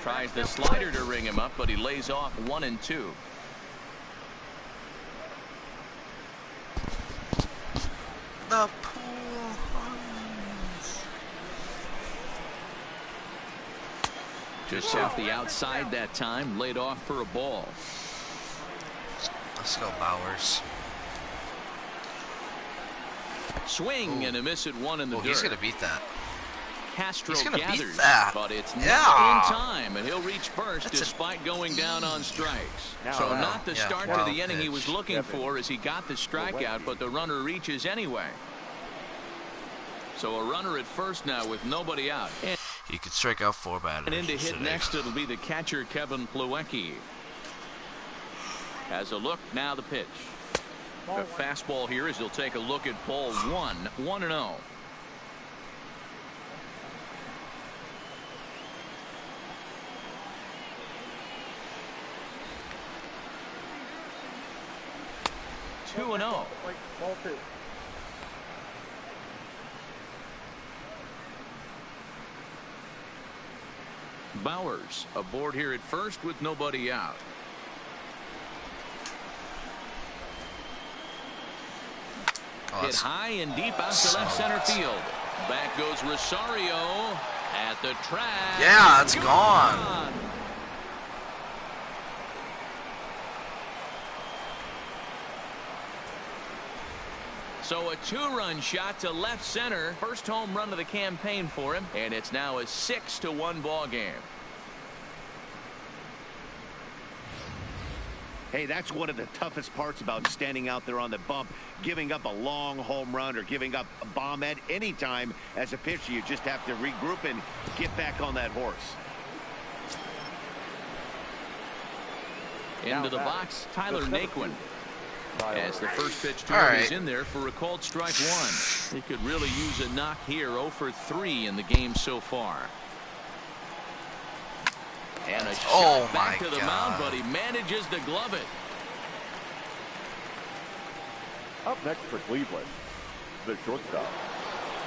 Tries the slider to ring him up, but he lays off 1 and 2. The pool runs. Just off the outside that time, laid off for a ball. Let's go, Bowers. Swing and a miss at 1 in the dirt. He's going to beat that. Castro He's gonna gathers, beat that. but it's Yeah. not in time, and he'll reach first despite going down on strikes. So not the start to the inning he was looking for as he got the strikeout, but the runner reaches anyway. So a runner at first now with nobody out. He could strike out 4 batters. And in to hit next, it'll be the catcher, Kevin Plawecki. Has a look, now the pitch. The fastball here as he'll take a look at ball 1, 1-0. Two and 0. Ball 2. Bowers aboard here at first with nobody out. Hit high and deep out to left center field. Back goes Rosario at the track. Yeah, it's gone. So a 2-run shot to left center. First home run of the campaign for him, and it's now a 6-1 ball game. Hey, that's one of the toughest parts about standing out there on the bump. Giving up a long home run or giving up a bomb at any time as a pitcher. You just have to regroup and get back on that horse. Into the box, Tyler Naquin. As the first pitch to him is in there for a called strike 1. He could really use a knock here. 0 for 3 in the game so far. And a shot back to the mound, but he manages to glove it. Up next for Cleveland, the shortstop,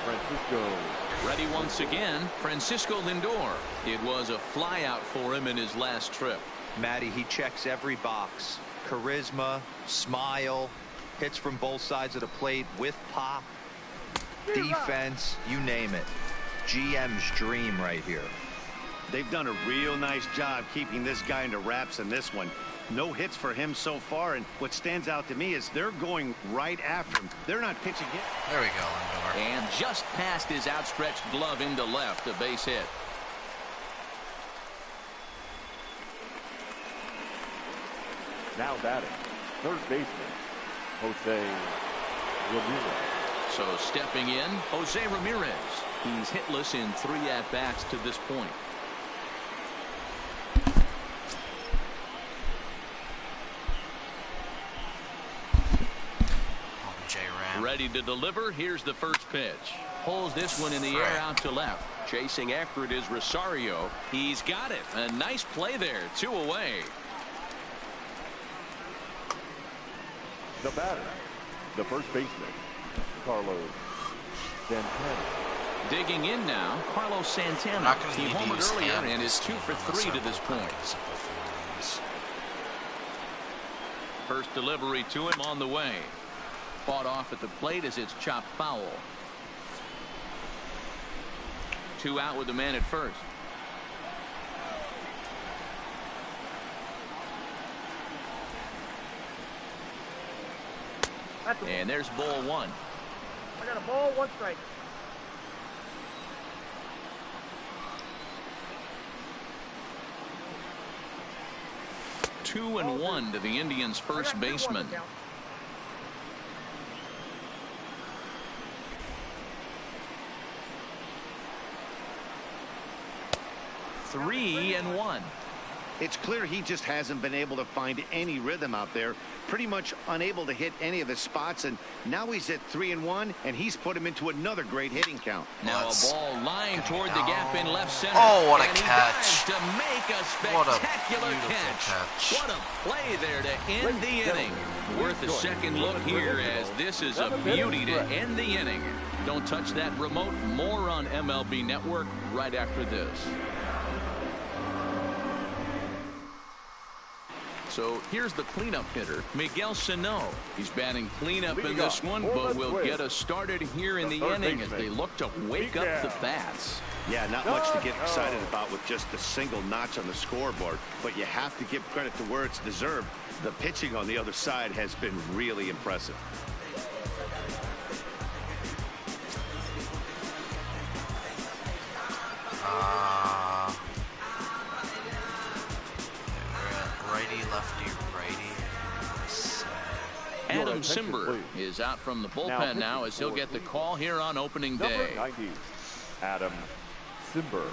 Francisco. Ready once again, Francisco Lindor. It was a flyout for him in his last trip. Matty, he checks every box. Charisma, smile, hits from both sides of the plate with pop, defense, you name it. GM's dream right here. They've done a real nice job keeping this guy into wraps in this one. No hits for him so far, and what stands out to me is they're going right after him. They're not pitching it. There we go, Lindor. And just past his outstretched glove into left, a base hit. Now batting, third baseman, Jose Ramirez. So stepping in, Jose Ramirez. He's hitless in 3 at-bats to this point. Ready to deliver. Here's the first pitch. Pulls this one in the air out to left. Chasing after it is Rosario. He's got it. A nice play there. 2 away. The batter, the first baseman, Carlos Santana. Digging in now, Carlos Santana. He homered earlier and is 2 for 3 to this point. First delivery to him on the way. Fought off at the plate as it's chopped foul. 2 out with the man at first. And there's ball 1. I got a ball, 1 strike. Two and 1 to the Indians' first baseman. 3 and 1. It's clear he just hasn't been able to find any rhythm out there. Pretty much unable to hit any of his spots, and now he's at 3 and 1, and he's put him into another great hitting count. Now a ball lying toward the gap in left center. Oh, what a and catch. To make a spectacular catch. What a play there to end the inning. Worth a second look here, as this is a beauty to end the inning. Don't touch that remote. More on MLB Network right after this. So here's the cleanup hitter, Miguel Sano. He's batting cleanup in this one, but will get us started here in the inning as they look to wake up the bats. Yeah, not much to get excited about with just a single notch on the scoreboard, but you have to give credit to where it's deserved. The pitching on the other side has been really impressive. Righty, lefty, righty. Adam Simber is out from the bullpen now as he'll get the call here on opening day. Number 90, Adam Simber.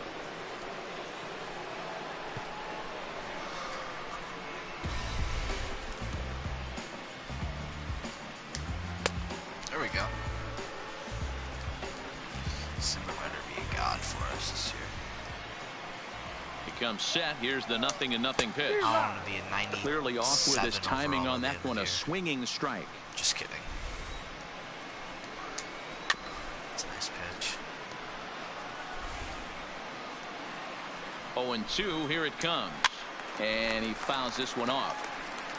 There we go. Simber better be a god for us this year. He comes set. Here's the 0-0 pitch. I want to be a 90. Clearly off with his timing on that one. A swinging strike. Just kidding. It's a nice pitch. 0-2. Here it comes. And he fouls this one off.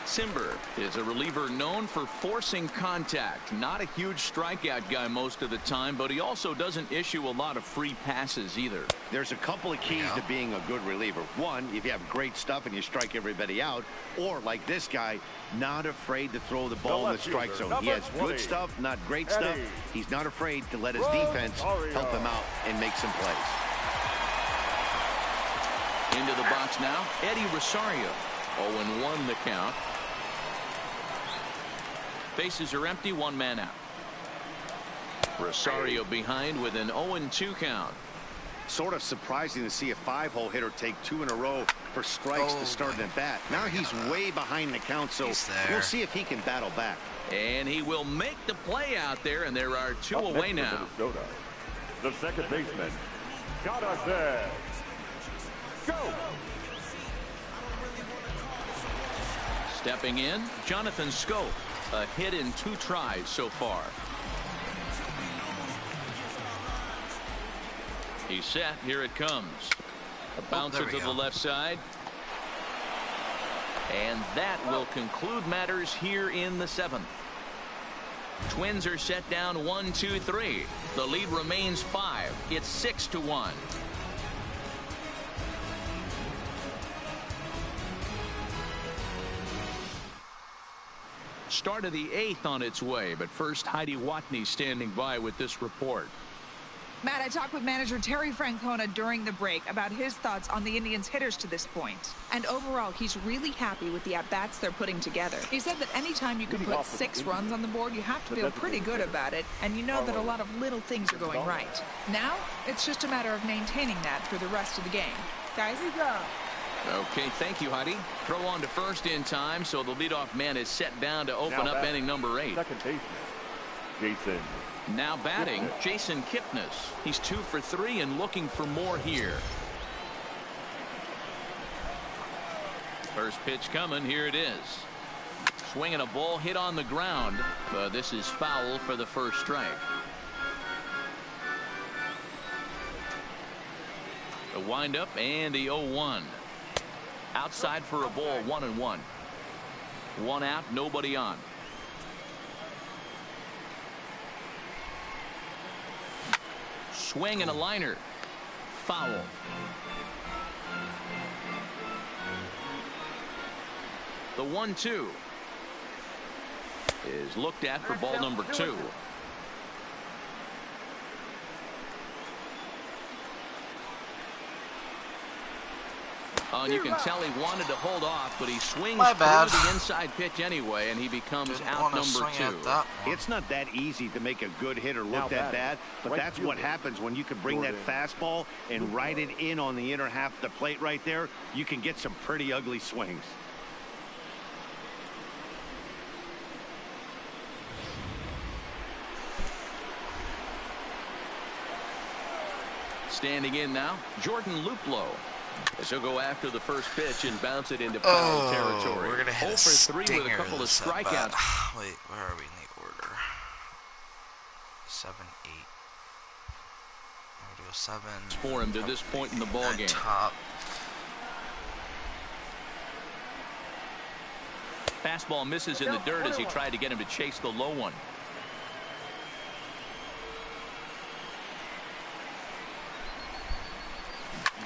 Simber is a reliever known for forcing contact. Not a huge strikeout guy most of the time, but he also doesn't issue a lot of free passes either. There's a couple of keys to being a good reliever. One, if you have great stuff and you strike everybody out, or like this guy, not afraid to throw the ball in the strike zone. He has good stuff, not great stuff. He's not afraid to let his defense help him out and make some plays. Into the box now, Eddie Rosario. 0-1 the count. Bases are empty, one man out. Rosario behind with an 0-2 count. Sort of surprising to see a 5-hole hitter take 2 in a row for strikes to start an at-bat. Now he's way behind the count, so we'll see if he can battle back. And he will make the play out there, and there are 2 away now. Minnesota, the second baseman, Goddard. Go! Stepping in, Jonathan Scope. A hit in 2 tries so far. He's set. Here it comes. A bouncer to the left side. And that will conclude matters here in the 7th. Twins are set down 1-2-3. The lead remains 5. It's 6-1. Start of the 8th on its way, but first Heidi Watney standing by with this report. Matt, I talked with manager Terry Francona during the break about his thoughts on the Indians' hitters to this point. And overall, he's really happy with the at-bats they're putting together. He said that anytime you can put 6 runs on the board, you have to feel pretty good about it, and you know that a lot of little things are going right. Now, it's just a matter of maintaining that for the rest of the game. Guys? Okay, thank you, Heidi. Throw on to first in time, so the leadoff man is set down to open up inning number 8. Second baseman, Jason. Now batting, Jason Kipnis. He's 2 for 3 and looking for more here. First pitch coming. Here it is. Swinging a ball hit on the ground, but this is foul for the first strike. The windup and the 0-1. Outside for a ball, 1-1. 1 out, nobody on. Swing and a liner. Foul. The 1-2 is looked at for ball number 2. And you can tell he wanted to hold off, but he swings through the inside pitch anyway, and he becomes out number 2. It's not that easy to make a good hitter look that bad, but that's what happens when you can bring that fastball and ride it in on the inner half of the plate right there. You can get some pretty ugly swings. Standing in now, Jordan Luplow. As he'll go after the first pitch and bounce it into foul territory. We're gonna hit 0 for 3 with a couple of strikeouts. Wait, where are we in the order? 7, 8. We'll do a 7. For him to this point in the ball game. Top. Fastball misses in the dirt as he tried to get him to chase the low one.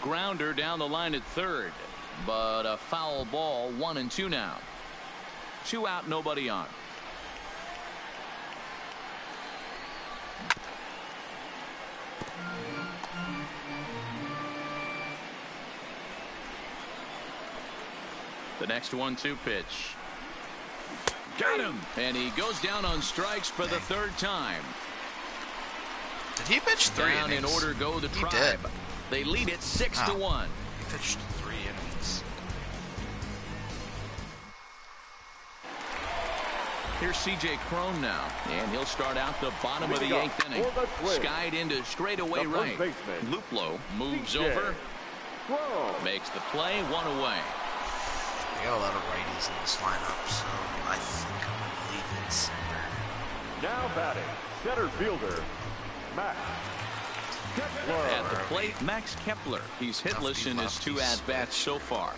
Grounder down the line at third, but a foul ball. 1-2 now. 2 out, nobody on. The next 1-2 pitch. Got him. And he goes down on strikes for the third time. Did he pitch 3 down innings? In order go the Tribe. Did. They lead it 6-1. He pitched 3 innings. Here's C.J. Cron now, and he'll start out the bottom of the 8th inning. Skied into straightaway right. Luplow moves over, makes the play, 1 away. We got a lot of righties in this lineup, so I think I'm going to leave it center. Now batting, center fielder, Max Kepler. At the plate, Max Kepler. He's hitless in his 2 at-bats so far.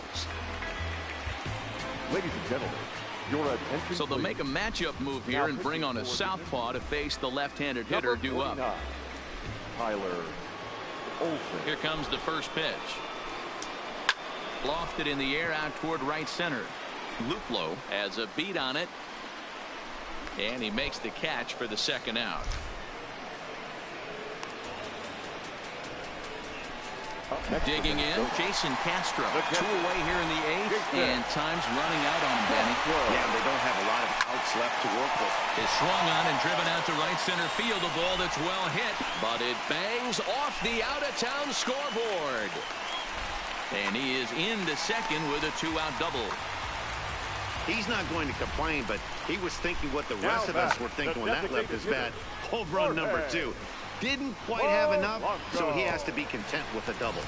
Ladies and gentlemen, your attention, so they'll please. make a matchup move here and bring on a southpaw to face the left-handed hitter due up. Tyler Olsen. Here comes the first pitch. Lofted in the air out toward right center. Luplow has a beat on it, and he makes the catch for the second out. Digging in, Jason Castro. 2 away here in the 8th, and time's running out on him, Benny. Yeah, they don't have a lot of outs left to work with. It's swung on and driven out to right center field. A ball that's well hit, but it bangs off the out-of-town scoreboard. And he is into second with a 2-out double. He's not going to complain, but he was thinking what the rest of us were thinking when that left his bat. Home run number 2. Didn't quite have enough, so he has to be content with a double.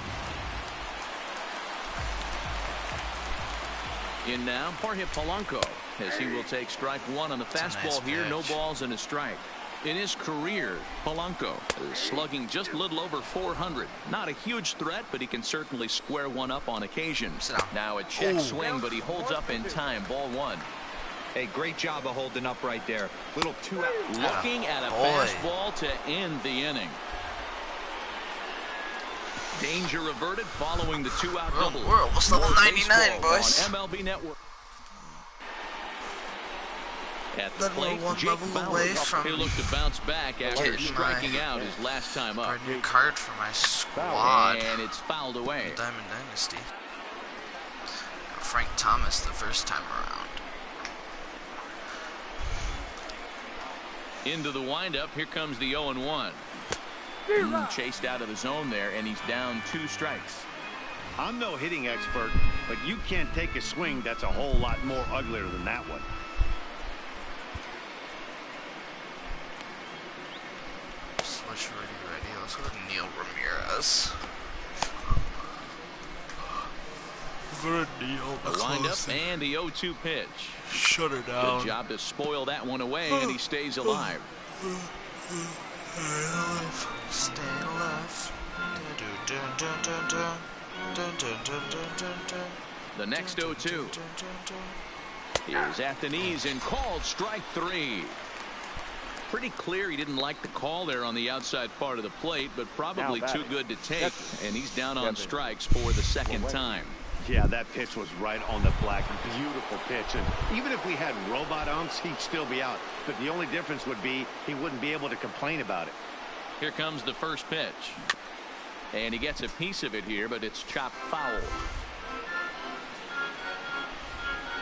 In now, Jorge Polanco, as he will take strike 1 on the fastball here. No balls and a strike. In his career, Polanco is slugging just a little over 400. Not a huge threat, but he can certainly square one up on occasion. Now a check swing, but he holds up in time. Ball 1. Hey, great job of holding up right there. Little 2-out. Looking at a fastball to end the inning. Danger averted following the 2-out double. We're almost level 99, boys. On MLB Network. At the Level plate, 1 Jake level Bauer. away from He'll look to bounce back after striking out his last time up. a new card for my squad. And it's fouled away. Diamond Dynasty. Frank Thomas the first time around. Into the windup. Here comes the 0-1. Chased out of the zone there, and he's down 2 strikes. I'm no hitting expert, but you can't take a swing that's a whole lot more uglier than that one. Switch ready. Let's go to Neil Ramirez. We're gonna Neil The windup and the 0-2 pitch. Shut her down. Good job to spoil that one away, and he stays alive. Stay alive. The next 0-2 is at the knees and called strike 3. Pretty clear he didn't like the call there on the outside part of the plate, but probably too good to take, and he's down on strikes for the second time. Yeah, that pitch was right on the black. Beautiful pitch. And even if we had robot umps, he'd still be out. But the only difference would be he wouldn't be able to complain about it. Here comes the first pitch. And he gets a piece of it here, but it's chopped foul.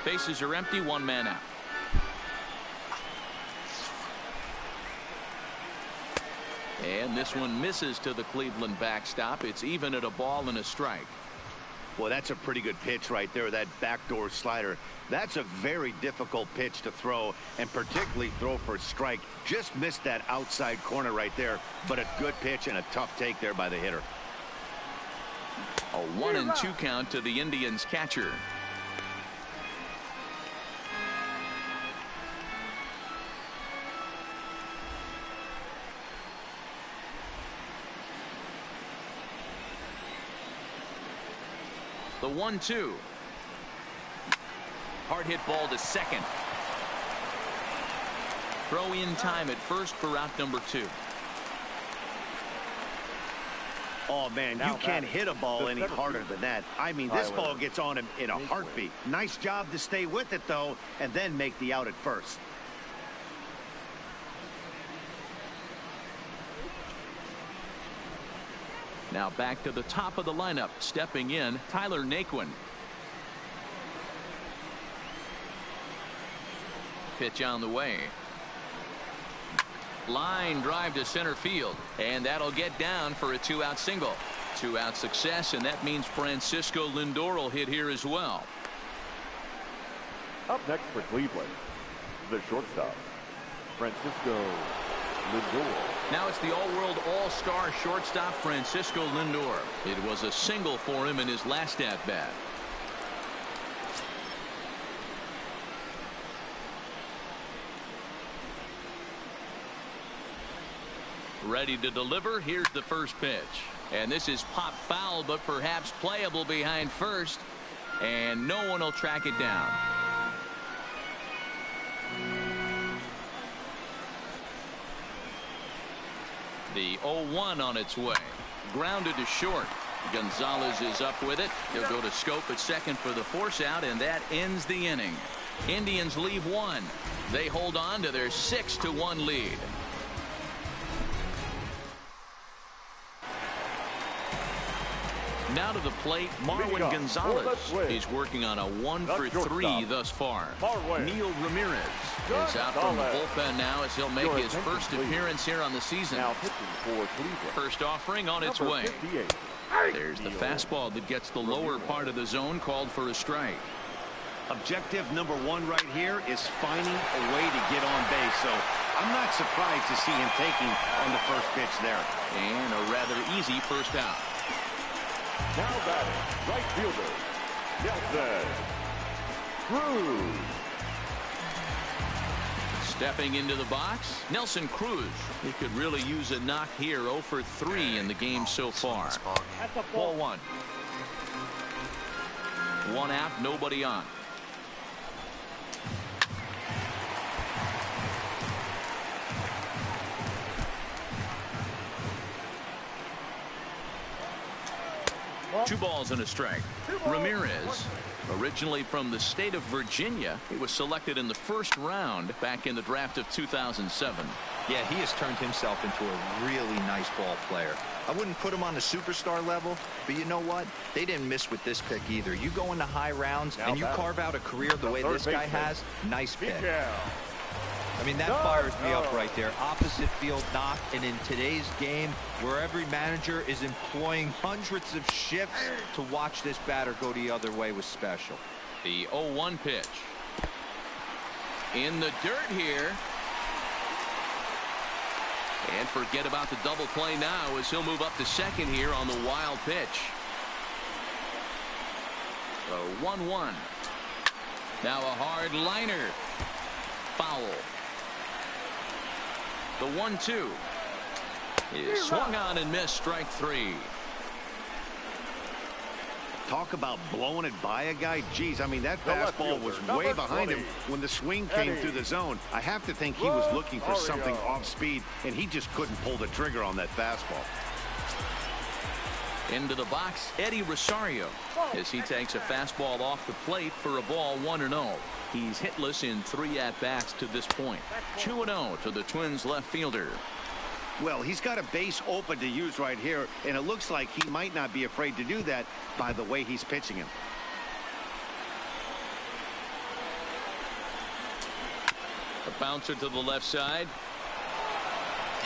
Bases are empty, 1 man out. And this one misses to the Cleveland backstop. It's even at a ball and a strike. Well, that's a pretty good pitch right there, that backdoor slider. That's a very difficult pitch to throw, and particularly throw for a strike. Just missed that outside corner right there, but a good pitch and a tough take there by the hitter. A 1-2 count to the Indians catcher. The 1-2. Hard hit ball to second. Throw in time at first for out number 2. Oh, man, you can't hit a ball any harder than that. I mean, this ball gets on him in a heartbeat. Nice job to stay with it, though, and then make the out at first. Now back to the top of the lineup. Stepping in, Tyler Naquin. pitch on the way. Line drive to center field, and that'll get down for a 2-out single. 2-out success, and that means Francisco Lindor will hit here as well. Up next for Cleveland, the shortstop, Francisco Lindor. Now it's the all-world all-star shortstop Francisco Lindor. It was a single for him in his last at-bat. Ready to deliver. Here's the first pitch. And this is pop foul, but perhaps playable behind first. And no one will track it down. The 0-1 on its way. Grounded to short. Gonzalez is up with it. He'll go to Scope at second for the force out, and that ends the inning. Indians leave one. They hold on to their 6-1 lead. Now to the plate, Marwin Gonzalez. He's working on a 1-for-3 thus far. Neil Ramirez is out from the bullpen now as he'll make his first appearance here on the season. First offering on its way. There's the fastball that gets the lower part of the zone, called for a strike. Objective number 1 right here is finding a way to get on base. So I'm not surprised to see him taking on the first pitch there. And a rather easy first out. Now batting, right fielder, Nelson Cruz. Stepping into the box, Nelson Cruz. He could really use a knock here. 0-for-3 in the game so far. Ball 1. 1 out, nobody on. Two balls and a strike. Ramirez, originally from the state of Virginia, he was selected in the first round back in the draft of 2007. Yeah, he has turned himself into a really nice ball player. I wouldn't put him on the superstar level, but you know what? They didn't miss with this pick either. You go into high rounds and you carve out a career the way this guy has, nice pick. I mean, that fires me up right there. Opposite field knock, and in today's game, where every manager is employing hundreds of shifts to watch this batter go the other way was special. The 0-1 pitch. In the dirt here. And forget about the double play now as he'll move up to second here on the wild pitch. The 1-1. Now a hard liner. Foul. The 1-2 is swung on and missed. Strike 3. Talk about blowing it by a guy. Geez, I mean, that fastball was way behind him when the swing came through the zone. I have to think he was looking for something off speed, and he just couldn't pull the trigger on that fastball. Into the box, Eddie Rosario, as he takes a fastball off the plate for a ball. 1-0. He's hitless in 3 at-bats to this point. 2-0 to the Twins left fielder. Well, he's got a base open to use right here, and it looks like he might not be afraid to do that by the way he's pitching him. A bouncer to the left side.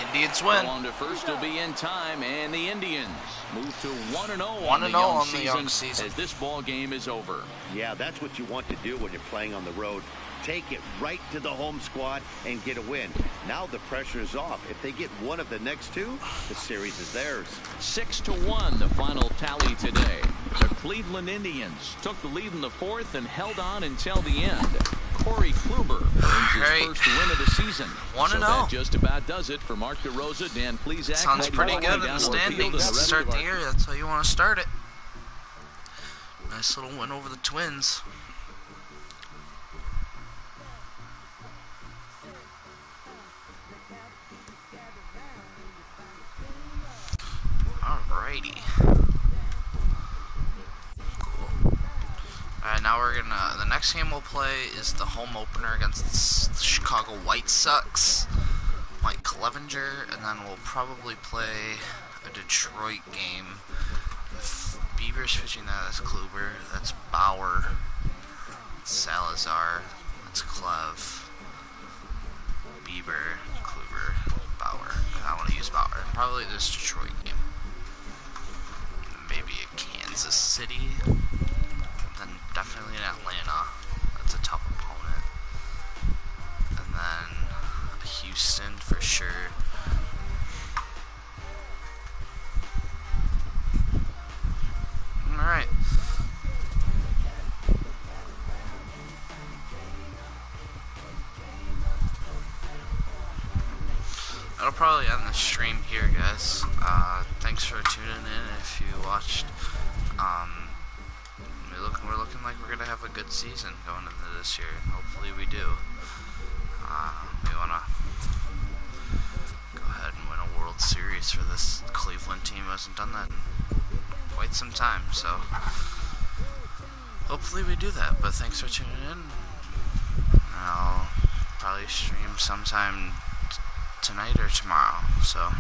Indians win. On to first will be in time, and the Indians move to 1-0 on the young season as this ball game is over. Yeah, that's what you want to do when you're playing on the road. Take it right to the home squad and get a win. Now the pressure is off. If they get one of the next 2, the series is theirs. 6-1 the final tally today. The Cleveland Indians took the lead in the 4th and held on until the end. Corey Kluber earns his first win of the season. 1-0. So that just about does it for Mark DeRosa, Dan Plesac. Sounds pretty good in the standings to start the year. That's how you want to start it. Nice little win over the Twins. Alrighty. Cool. Alright, now we're gonna, the next game we'll play is the home opener against the Chicago White Sox. Mike Clevenger, and then we'll probably play a Detroit game. If Bieber's pitching, that's Kluber, that's Bauer, that's Salazar, that's Clev, probably end the stream here, guys. Thanks for tuning in. If you watched, we're looking like we're gonna have a good season going into this year. Hopefully we do. We wanna go ahead and win a World Series for this Cleveland team. Hasn't done that in quite some time, so hopefully we do that. But thanks for tuning in. I'll probably stream sometime tonight or tomorrow, so